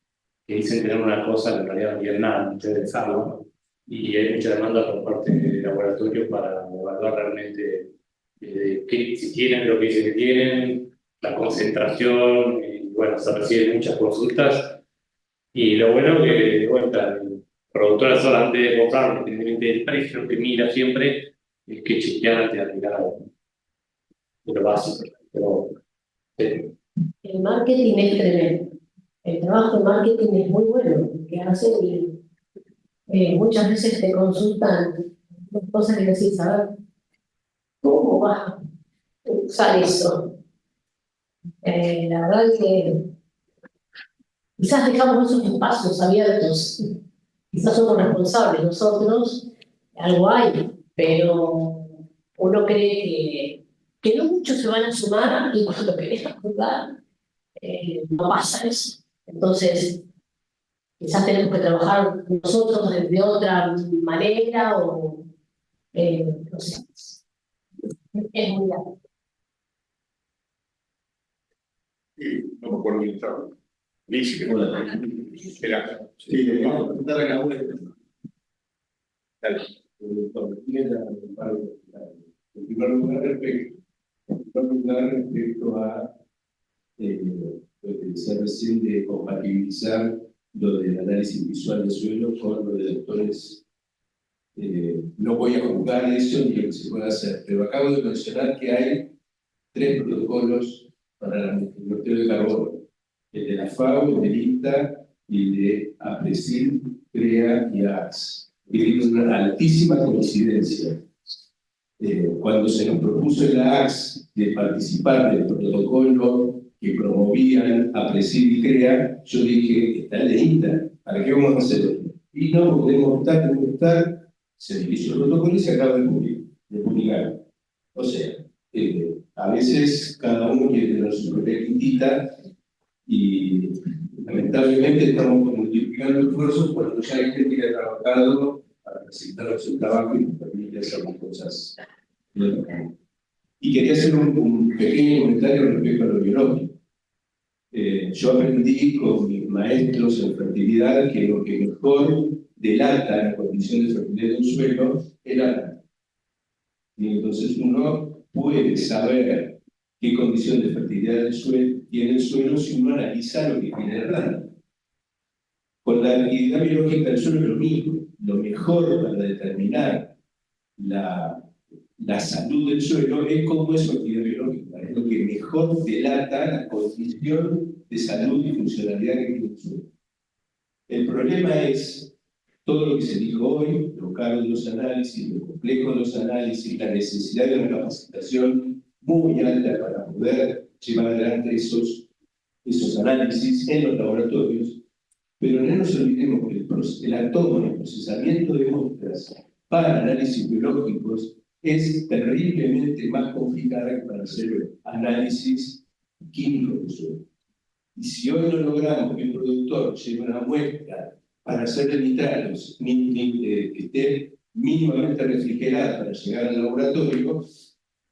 que dicen tener una cosa que en realidad no tienen nada, no deben algo, y hay mucha demanda por parte del laboratorio para evaluar realmente si tienen lo que dicen que tienen, la concentración, y bueno, se reciben muchas consultas, y lo bueno que, de vuelta, el productor solamente de comprar, independientemente del precio que mira siempre, es que chequear antes de aplicar de lo básico. Pero, El marketing es tremendo. El trabajo de marketing es muy bueno, que hacen y muchas veces te consultan cosas que decís, a ver, ¿cómo vas a usar eso? La verdad es que quizás dejamos esos espacios abiertos, quizás somos responsables nosotros, algo hay, pero uno cree que no muchos se van a sumar y cuando querés jugar no pasa eso. Entonces, quizás tenemos que trabajar nosotros de otra manera o no sé. Es muy largo. No me acuerdo quién estaba. Liz, que era. Sí, le vamos a preguntar a la vuelta. Dale. En primer lugar, respecto a lo que decía recién de compatibilizar lo del análisis visual del suelo con lo de doctores. No voy a juzgar eso ni lo que se puede hacer, pero acabo de mencionar que hay 3 protocolos para el muestreo de carbono: el de la FAO, el de INTA y el de APRESIL, CREA y AX. Y tiene una altísima coincidencia. Cuando se nos propuso en la AX de participar del protocolo que promovían APRESIL y CREA, yo dije, está el de INTA, ¿para qué vamos a hacerlo? Y no, tenemos que estar, se hizo el protocolo y se acaba de publicar. O sea, a veces cada uno quiere tener su propia quintita y lamentablemente estamos multiplicando esfuerzos cuando ya hay gente que ha trabajado para presentar su trabajo y nos permite hacer las cosas. Y quería hacer un pequeño comentario respecto a lo biológico. Yo aprendí con mis maestros en fertilidad que lo que mejor delata la condición de fertilidad de un suelo es la planta. Y entonces uno puede saber qué condición de fertilidad tiene el suelo si uno analiza lo que tiene la planta. Con la actividad biológica del suelo es lo mismo. Lo mejor para determinar la salud del suelo es cómo es su actividad biológica. Es lo que mejor delata la condición de salud y funcionalidad que tiene el suelo. El problema es todo lo que se dijo hoy, lo caro de los análisis, lo complejo de los análisis, la necesidad de una capacitación muy alta para poder llevar adelante esos análisis en los laboratorios. Pero no nos olvidemos que el atomo, el procesamiento de muestras para análisis biológicos es terriblemente más complicada que para hacer análisis químicos del suelo. Y si hoy no logramos que el productor lleve una muestra para hacer nitratos que esté mínimamente refrigerada para llegar al laboratorio,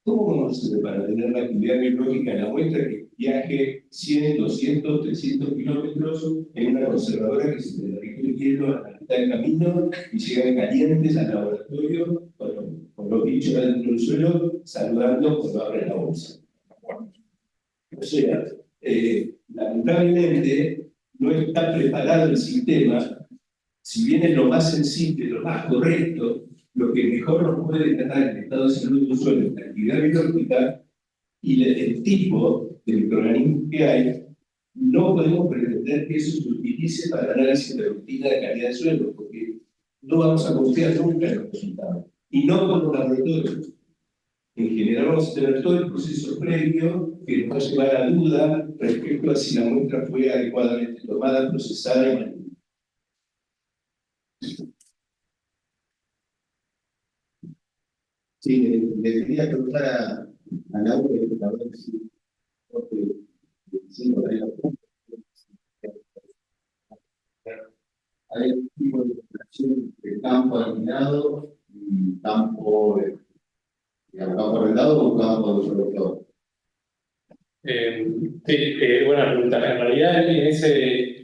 ¿cómo vamos a hacer para tener la actividad biológica en la muestra que viaje 100, 200, 300 kilómetros en una conservadora que se derrite el hielo a la mitad del camino y llegan calientes al laboratorio con los bichos dentro del suelo, saludando cuando abren la bolsa? O sea, lamentablemente no está preparado el sistema, si bien es lo más sensible, lo más correcto, lo que mejor nos puede tratar el estado de salud de un suelo es la actividad biológica y el tipo de microorganismos que hay. No podemos pretender que eso se utilice para análisis de rutina de calidad de suelo, porque no vamos a confiar nunca en los resultados. Y no con los laboratorios. En general vamos a tener todo el proceso previo que nos va a llevar a duda respecto a si la muestra fue adecuadamente tomada, procesada y manipulada. Sí, le quería preguntar a Laura, a ver si hay un tipo de relación de campo alquilado y campo arrendado o campo de productor. Buena pregunta. En realidad,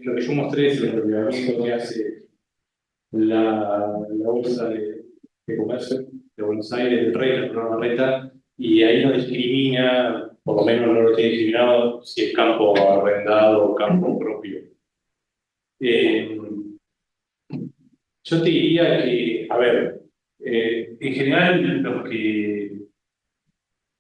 lo que yo mostré es el relevamiento que hace la Bolsa de Comercio de Buenos Aires, del RETA, el programa RETA, y ahí no discrimina, por lo menos no lo tiene discriminado, si es campo arrendado o campo propio. Yo te diría que, a ver, en general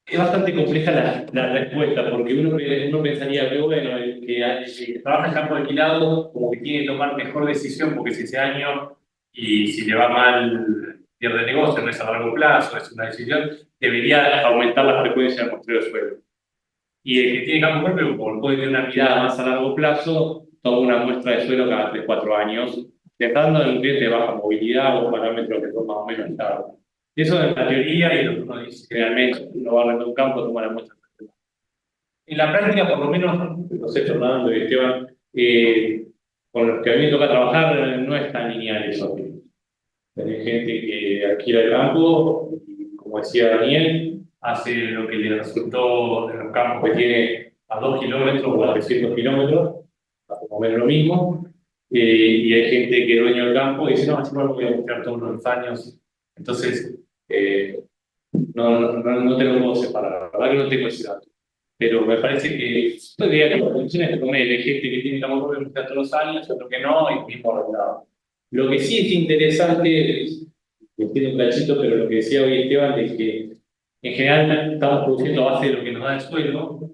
es bastante compleja la respuesta, porque uno pensaría que, bueno, el que trabaja en campo alquilado, como que tiene que tomar mejor decisión, porque si ese año, y si le va mal, pierde negocio, no es a largo plazo, es una decisión, debería aumentar la frecuencia de muestreo de suelo. Y el que tiene campo propio, como puede tener una mirada más a largo plazo, toma una muestra de suelo cada 3-4 años, dejando en un cliente de baja movilidad o parámetros que son más o menos estables. Eso es la teoría y lo que uno dice generalmente, uno va a arrendar un campo, toma la muestra. En la práctica, por lo menos, los hechos Fernando y Esteban, con los que a mí me toca trabajar, no es tan lineal eso. Tenés gente que alquila el campo y, como decía Daniel, hace lo que le resultó en los campos que tiene a 2 kilómetros o a 300 kilómetros, más o menos lo mismo, y hay gente que es dueño del campo y dice, no, así no lo voy a buscar todos los años. Entonces, no te lo puedo separar, la verdad que no tengo ese dato. Pero me parece que todavía las condiciones que tomé de gente que tiene campo propio todos los años, otro que no, y mismo arreglado. Lo que sí es interesante, que tiene un cachito, pero lo que decía hoy Esteban es que en general estamos produciendo a base de lo que nos da el suelo,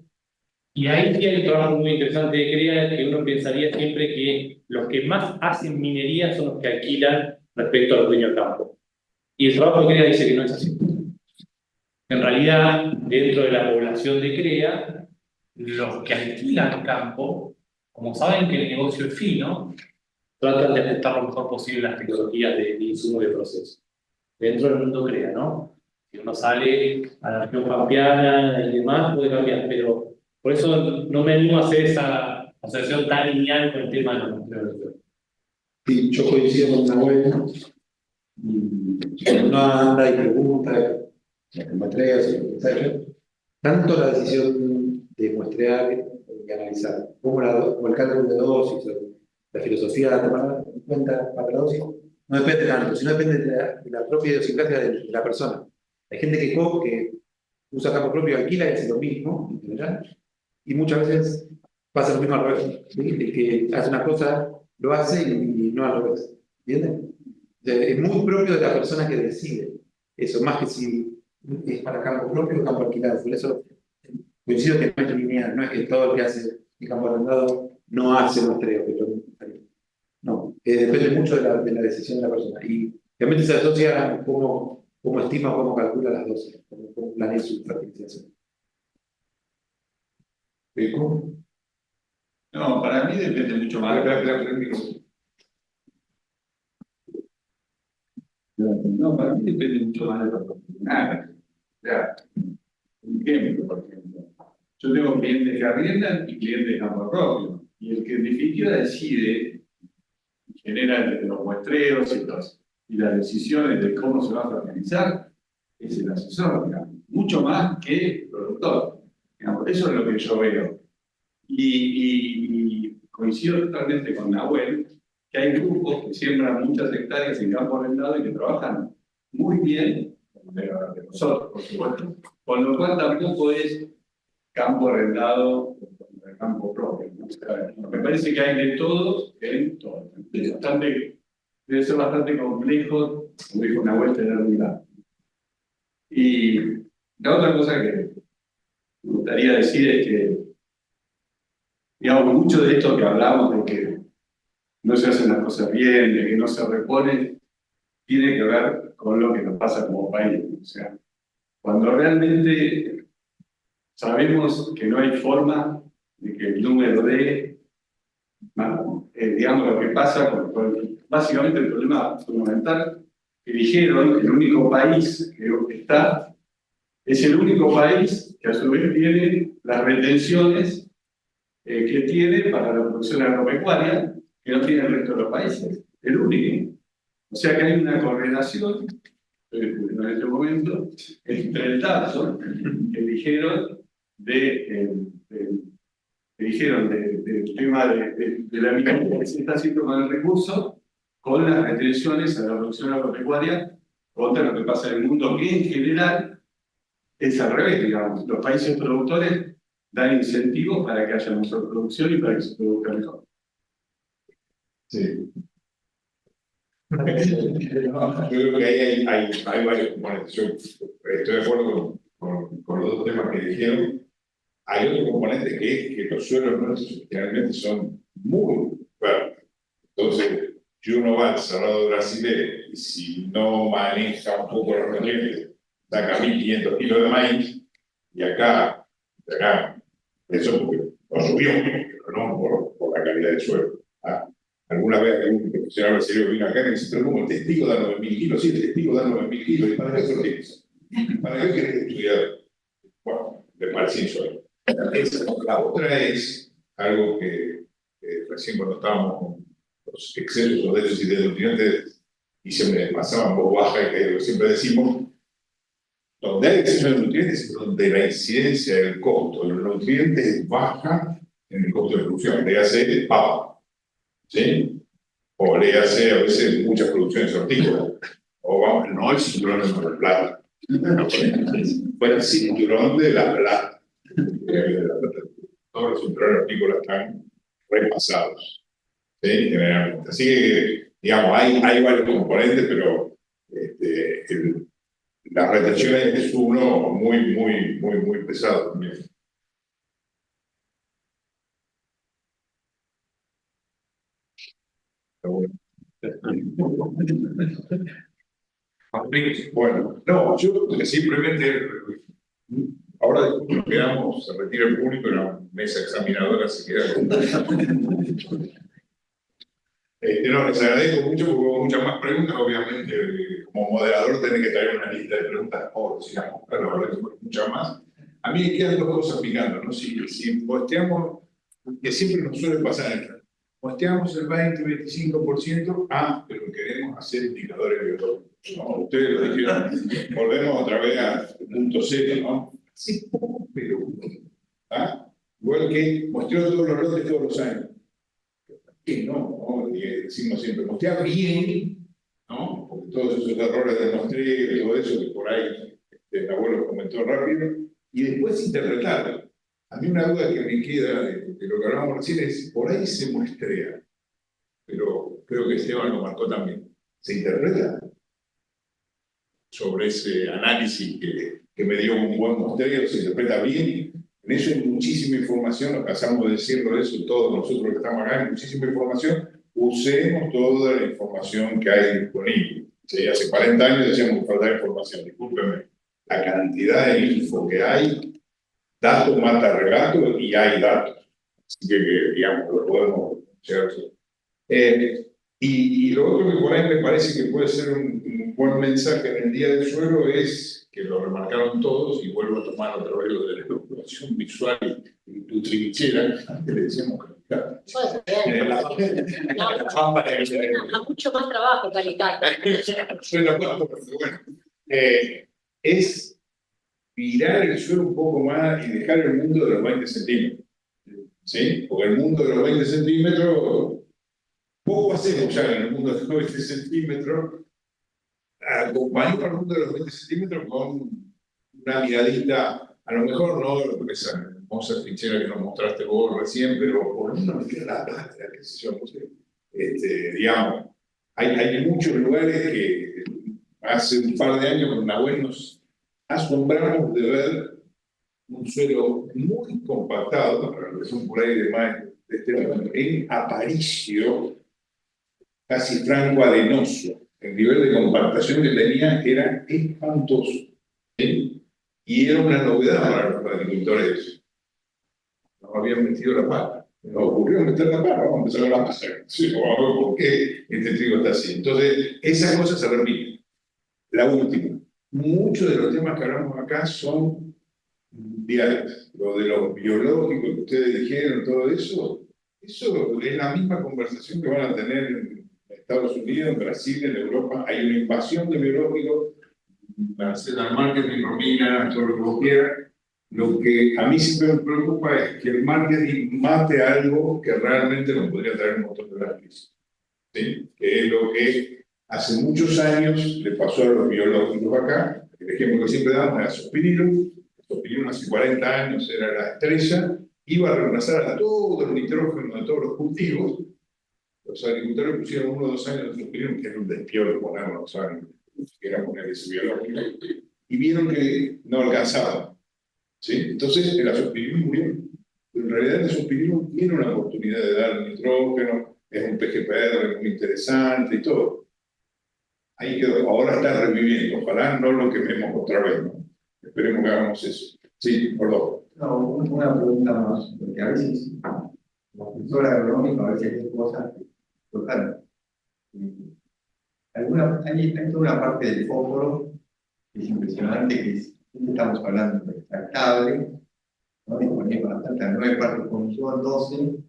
y ahí sí hay un trabajo muy interesante de CREA, que uno pensaría siempre que los que más hacen minería son los que alquilan respecto a los dueños del campo. Y el trabajo de CREA dice que no es así. En realidad, dentro de la población de CREA, los que alquilan campo, como saben que el negocio es fino, tratan de ajustar lo mejor posible las tecnologías de insumo y de proceso. Dentro del mundo CREA, ¿no? Si uno sale a la región pampeana y demás, puede cambiar, pero por eso no me animo a hacer esa asociación tan lineal con el tema de los muestreos. Sí, yo coincido con Nahuel. Cuando uno anda y pregunta, en muestreos, tanto la decisión de muestrear y analizar, como el cálculo de dosis, la filosofía de tomar en cuenta para la dosis, no depende tanto, sino depende de la propia idiosincrasia de la persona. Hay gente que usa campo propio y alquila y hace lo mismo, en general, y muchas veces pasa lo mismo al revés. ¿Sí? El que hace una cosa lo hace y no al revés. ¿Entienden? Es muy propio de la persona que decide eso, más que si es para campo propio o campo alquilado. Por eso coincido que no es lineal, no es que todo el que hace el campo arrendado no hace muestreo. No, depende mucho de la decisión de la persona. Y realmente se asocia a cómo estima o cómo calcula las dosis, cómo planea su fertilización. ¿Peco? No, para mí depende mucho más. No, para mí depende mucho más de la oportunidad. O sea, un ejemplo, por ejemplo. Yo tengo clientes que arriendan y clientes de campo propio. Y el que en definitiva decide, genera los muestreos y las decisiones de cómo se va a fertilizar, es el asesor, digamos. Mucho más que el productor. Digamos, eso es lo que yo veo. Y coincido totalmente con Nahuel, que hay grupos que siembran muchas hectáreas en campo arrendado y que trabajan muy bien, pero de nosotros, por supuesto, con lo cual tampoco es campo arrendado o campo propio. ¿No? O sea, me parece que hay de todos en todo. Debe ser bastante complejo, como dijo Nahuel, tener un lado. Y la otra cosa que me gustaría decir es que, digamos, mucho de esto que hablamos de que no se hacen las cosas bien, de que no se reponen, tiene que ver con lo que nos pasa como país. O sea, cuando realmente sabemos que no hay forma de que el número de, digamos, lo que pasa básicamente el problema fundamental que dijeron que el único país que está es el único país que a su vez tiene las retenciones que tiene para la producción agropecuaria que no tiene el resto de los países, el único. O sea que hay una correlación en este momento entre el dato que dijeron de que dijeron del tema de la minería que se está haciendo con el recurso, con las restricciones a la producción agropecuaria, contra lo que pasa en el mundo, que en general es al revés, digamos. Los países productores dan incentivos para que haya mejor producción y para que se produzca mejor. Sí. Yo creo que ahí hay varios componentes. Yo estoy de acuerdo con los dos temas que dijeron. Hay otro componente que es que los suelos nuestros generalmente son muy fuertes. Entonces, si uno va al Cerrado Brasilero y si no maneja un poco los nutrientes, saca 1500 kilos de maíz, y acá, eso porque no subió, pero no por la calidad del suelo. Alguna vez algún profesional brasileño vino acá y me dice, pero como el testigo da 9.000 kilos, sí, el testigo da 9.000 kilos, ¿y para qué sorteas? ¿Para qué querés estudiar? Bueno, de parece suelo. La otra es algo que recién cuando estábamos con los excesos o déficits de nutrientes y se me pasaban por baja, que siempre decimos, donde hay exceso de nutrientes es donde la incidencia del costo de los nutrientes baja en el costo de producción, le hace papa, ¿sí? O le hace a veces muchas producciones hortícolas, o vamos, no el cinturón de Mar del Plata, fue el cinturón de La Plata. Todos los cinturones hortícolas están repasados, ¿sí? Generalmente. Así que, digamos, hay varios componentes, pero las retenciones es uno muy pesado también. Bueno, no, yo simplemente, ahora después nos quedamos, se retira el público y la mesa examinadora se queda con... No, les agradezco mucho porque hubo muchas más preguntas, obviamente, como moderador tenés que traer una lista de preguntas, o sigamos, pero ahora muchas más. A mí me quedan dos cosas picando, ¿no? Si posteamos, que siempre nos suele pasar, posteamos el 20-25%, pero queremos hacer indicadores biológicos. No, ustedes lo dijeron, volvemos otra vez al punto cero, ¿no? Sí, pero, igual que mostró todos los lotes todos los años. Que no, decimos siempre, mostrar bien, ¿no? Porque todos esos errores de mostreo y todo eso que por ahí el abuelo comentó rápido, y después interpretarlo. A mí una duda que me queda de lo que hablábamos recién es, por ahí se muestrea, pero creo que Esteban lo marcó también, se interpreta sobre ese análisis que me dio un buen muestreo, se interpreta bien. En eso hay muchísima información, nos cansamos de decirlo eso, todos nosotros que estamos acá, hay muchísima información, usemos toda la información que hay disponible. ¿Sí? Hace 40 años decíamos que faltaba información, discúlpenme, la cantidad de info que hay, datos mata relatos y hay datos. Así que digamos, lo podemos llegar. Y lo otro que por ahí me parece que puede ser un buen mensaje en el Día del Suelo es, que lo remarcaron todos, y vuelvo a tomar otra vez lo de la estructuración visual y tu trinchera, que le decíamos calicar. Mucho más trabajo calicar. Suena bueno, pero bueno. Es mirar el suelo un poco más y dejar el mundo de los 20 centímetros. ¿Sí? Porque el mundo de los 20 centímetros, poco hacemos ya en el mundo de los 20 centímetros, acompañando al mundo de los 20 centímetros con una miradita, a lo mejor no esa hermosa trinchera que nos mostraste vos recién, pero por lo menos me queda la plata, qué sé yo, no sé. Digamos, hay muchos lugares que hace un par de años con Nahuel nos asombramos de ver un suelo muy compactado, para lo que son por ahí de más en Aparicio, casi franco-arenoso. El nivel de compactación que tenía era espantoso. ¿Sí? Y era una novedad para los agricultores. No habían metido la pata. Nos ocurrió meter la pata, vamos a empezar la masa. Sí, ¿por qué este trigo está así? Entonces, esas cosas se repiten. La última. Muchos de los temas que hablamos acá son diarios. Lo de los biológicos que ustedes dijeron, todo eso es la misma conversación que van a tener en Estados Unidos, en Brasil, en Europa. Hay una invasión de biológicos, para hacer el marketing, Romina, todo lo que vos quieras, Lo que a mí siempre me preocupa es que el marketing mate algo que realmente nos podría traer un montón de beneficios. ¿Sí? Que es lo que hace muchos años le pasó a los biológicos acá. El ejemplo que siempre damos era Sospirillum. Sospirillum hace 40 años era la estrella, iba a reemplazar a todo el nitrógeno de todos los cultivos. Los agricultores pusieron 1 o 2 años de Sospirillum, que era un despiolo ponerlo, ¿saben? Que era poner ese biológico, y vieron que no alcanzaba. ¿Sí? Entonces el Azospirillum murió. Pero en realidad el Azospirillum tiene una oportunidad de dar nitrógeno, es un PGPR muy interesante y todo. Ahí quedó, ahora está reviviendo, ojalá no lo quememos otra vez, ¿no? Esperemos que hagamos eso. Sí, perdón. No, una pregunta más, porque a veces, como profesor agronómico, a veces hay cosas que tocan. Hay toda una parte del fósforo que es impresionante, que es, estamos hablando de extractable, ¿no? Disponible bastante a 9 partes por millón, 12. En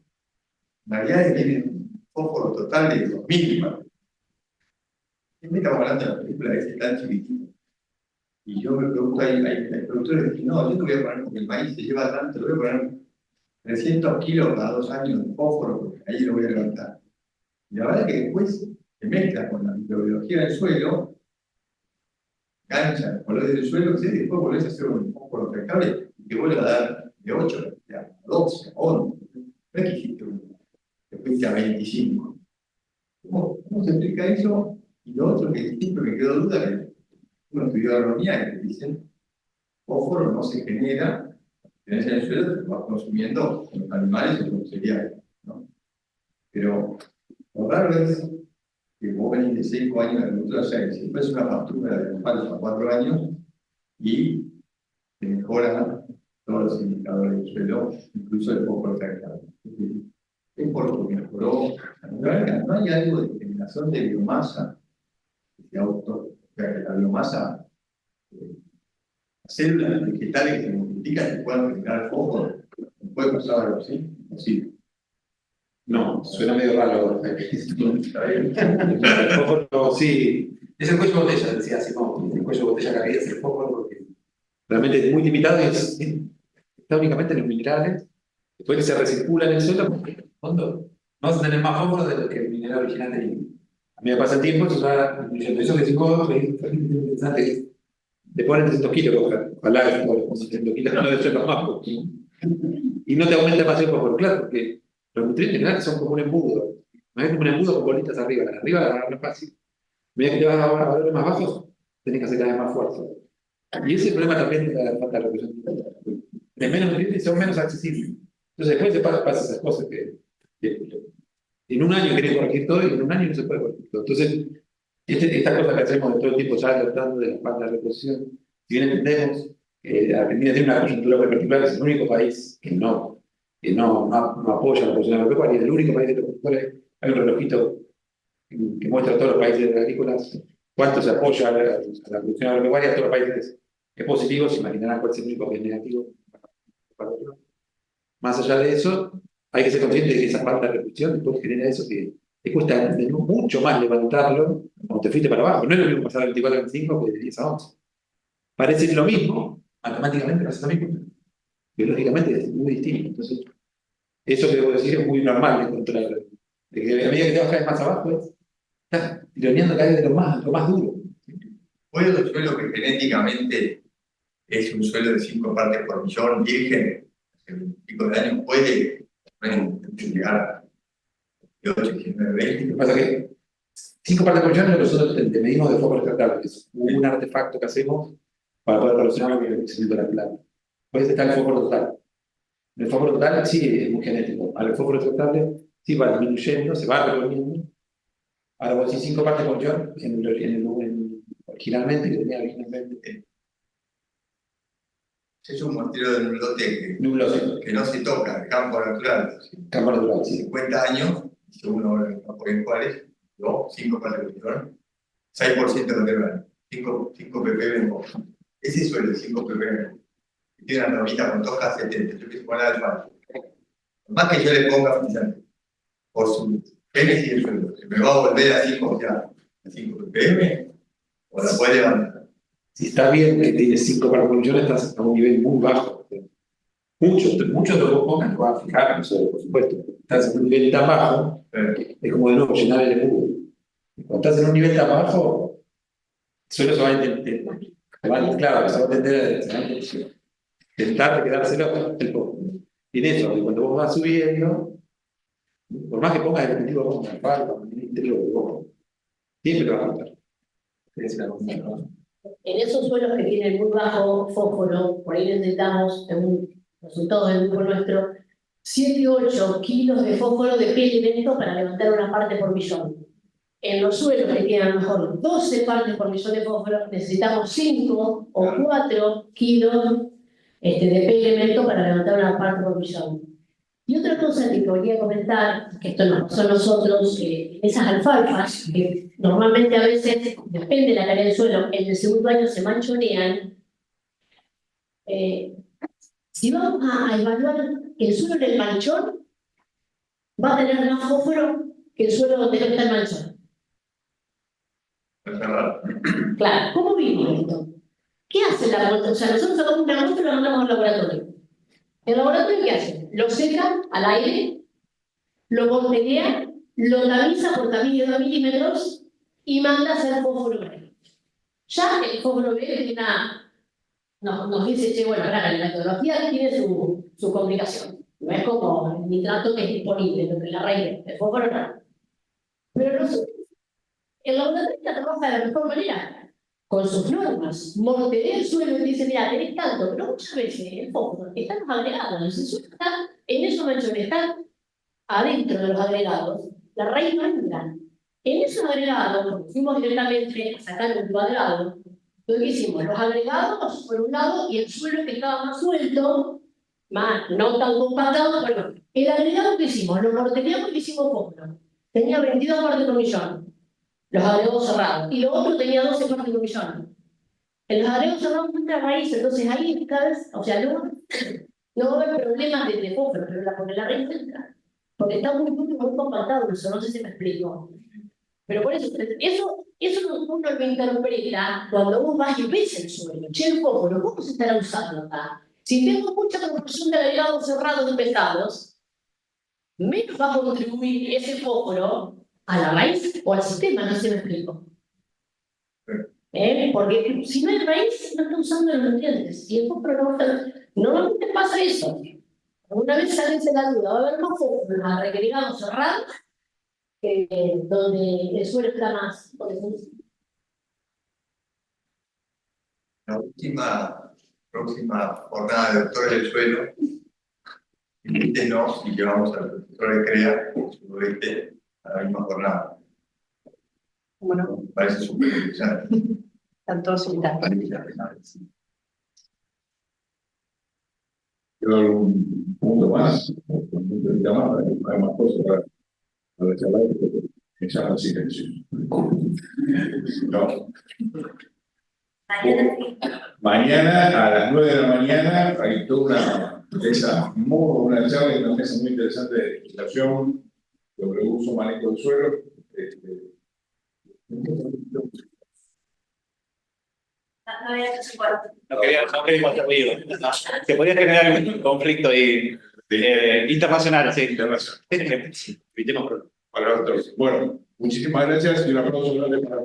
realidad tiene un fósforo total de 2000 partes. Siempre estamos hablando de la película ese tan chiquitito. Y yo me pregunto, hay productores que dicen, no, yo te voy a poner, porque el maíz se lleva tanto, le voy a poner 300 kilos cada 2 años de fósforo, porque ahí lo voy a levantar. Y la verdad es que después se mezcla con la microbiología del suelo, cancha, el color del suelo, ¿sí? Después volvés a hacer un fósforo extractable y te vuelve a dar de 8 a 12, a 11. No es que hiciste uno, te fuiste a 25. ¿Cómo se explica eso? Y lo otro que siempre me quedó duda, que uno estudió agronomía y te dicen, fósforo no se genera, tenés en el suelo, te vas consumiendo con los animales o con los cereales, ¿no? Pero lo raro es que vos venís de 5 años de agricultura, o sea, que si fuese una factura de los 4 años y te mejoran todos los indicadores del suelo, incluso el fósforo extractable. Es porque mejoró. No hay algo de generación de biomasa, o sea, que la biomasa, células vegetales que se multiplican y puedan generar fósforo. ¿No puede pasar algo así? Sí. No, suena medio raro. El fósforo, sí. Es el cuello de botella, decía así, no, el cuello de botella caída es el fósforo porque realmente es muy limitado y está únicamente en los minerales. Después se recircula en el suelo porque en el fondo no vas a tener más fósforo de lo que el mineral original tenía. A mí me pasa el tiempo, eso va incluyendo eso que decimos, es interesante, que te ponen 300 kilos, ojalá que 300 kilos no debe ser más poco. Y no te aumenta demasiado el fósforo, claro, porque los nutrientes minerales son como un embudo. No es como un embudo con bolitas arriba. Arriba agarrar es fácil. A medida que te vas a valores más bajos, tenés que hacer cada vez más fuerza. Y ese es el problema también de la falta de representación. De menos nutrientes son menos accesibles. Entonces después te pasa esas cosas que en un año querés corregir todo y en un año no se puede corregir todo. Entonces, esta cosa que hacemos de todo el tiempo ya tratando de la falta de reposición, si bien entendemos que Argentina tiene una coyuntura muy particular, es el único país que no apoya la producción agropecuaria, es el único país de los productores. Hay un relojito que muestra a todos los países agrícolas cuánto se apoya a la producción agropecuaria, a todos los países es positivo, se imaginarán cuál es el único que es negativo. Más allá de eso, hay que ser consciente de que esa falta de reposición después genera eso que te cuesta mucho más levantarlo cuando te fuiste para abajo. No es lo mismo pasar de 24 a 25 que de 10 a 11. Parece lo mismo, matemáticamente pasa lo mismo, biológicamente es muy distinto. Entonces, eso que debo decir es muy normal de encontrar. De que a medida que te vas cada vez más abajo, estás tironeando cada vez de lo más duro. Hoy el suelo que genéticamente es un suelo de 5 partes por millón, virgen, hace un pico de años, puede llegar a 8, 19, 20. Lo que pasa es que 5 partes por millón es lo que nosotros te medimos de fósforo extractable, que es un artefacto que hacemos para poder relacionarlo con el crecimiento de la planta. Después está el fósforo total. El fósforo total sí es muy genético. Al fósforo extractable sí va disminuyendo, se va revolviendo. Ahora vos decís 5 partes por millón, originalmente, que tenía originalmente. Es un montero de nulote que no se toca, el campo natural. Campo natural, sí. 50 años, según ahora en el campo en Juárez, 5 partes por millón, 6% de verano, 5 ppm. Ese suelo de 5 ppm, que tiene una normita con toja 70, yo quise poner al falso. Más que yo le ponga fijante, por su génesis del suelo, ¿se me va a volver a 5 ppm? ¿O la puede levantar? Si estás bien, que tienes 5 partes por millón, estás a un nivel muy bajo. Muchos de los que vos pongas, van a fijar, nosotros, por supuesto. Estás en un nivel tan bajo, es como de nuevo llenar el embudo. Cuando estás en un nivel tan bajo, solo se va a intentar, claro, se va a intentar quedárselo el poco. Y en eso, cuando vos vas subiendo, por más que pongas el objetivo, vos una falta, un ministerio, vos siempre lo vas a contar. En esos suelos que tienen muy bajo fósforo, por ahí necesitamos, en un resultado del grupo nuestro, 7 u 8 kilos de fósforo de pie elemento para levantar una parte por millón. En los suelos que tienen a lo mejor 12 partes por millón de fósforo, necesitamos 5 o 4 kilos de pie elemento para levantar una parte por millón. Y otra cosa que quería comentar, que esto nos pasó a nosotros, esas alfalfas, que normalmente a veces, depende de la calidad del suelo, en el segundo año se manchonean. Si vamos a evaluar el suelo del manchón, va a tener más fósforo que el suelo donde no está el manchón. Claro, ¿cómo vimos esto? ¿Qué hace la muestra? O sea, nosotros sacamos una muestra y la mandamos al laboratorio. ¿El laboratorio qué hace? Lo seca al aire, lo montería, lo tamiza por tamiz de 2 milímetros y manda a hacer fósforo B. Ya el fósforo B tiene nos dice, che, bueno, la metodología tiene su complicación. No es como el nitrato que es disponible, lo que la raíz el fósforo no. Pero el laboratorio trabaja de la mejor manera, con sus normas. Montería el suelo y dice, mira, tenés tanto, pero muchas veces el fósforo está en los agregados, el suelo está en esos manchones, está adentro de los agregados, la raíz no entra. En esos agregados, fuimos directamente a sacar un cuadrado. Entonces, ¿qué hicimos? Los agregados por un lado y el suelo que estaba más suelto, más no tan compactado. Bueno, el agregado que hicimos, lo morteríamos y hicimos fósforo. Tenía 22 partes por millón, los agregados cerrados, y lo otro tenía 12 partes por millón. En los agregados cerrados entra raíz, entonces ahí cada vez, o sea, no va a haber problemas de fósforo, pero porque la raíz entra. Porque está muy compactado, eso no sé si me explico. Pero por eso uno lo interpreta cuando vos vas y ves el suelo. Che, el fósforo, ¿cómo se estará usando acá? Si tengo mucha proporción de agregados cerrados y pesados, menos va a contribuir ese fósforo a la raíz o al sistema, no sé si me explico. Porque si no hay raíz, no está usando los nutrientes. Y el fósforo no está... Normalmente pasa eso. Una vez salen la duda, va a haber más fósforo en los agregados cerrados donde el suelo está más. La próxima jornada de doctores del suelo, invítenos y llevamos al profesor de CREA, seguramente, a la misma jornada. Bueno, Me parece súper interesante. están todos invitados. Quiero dar un punto más, hay más cosas para charlar, que se llama silencio. No. Mañana a las 9 de la mañana hay toda una charla y una mesa muy interesante de legislación sobre uso, manejo del suelo. No queríamos hacer ruido. Se podría generar un conflicto ahí, internacional, sí. Evitemos para otros. Bueno, muchísimas gracias y un aplauso grande para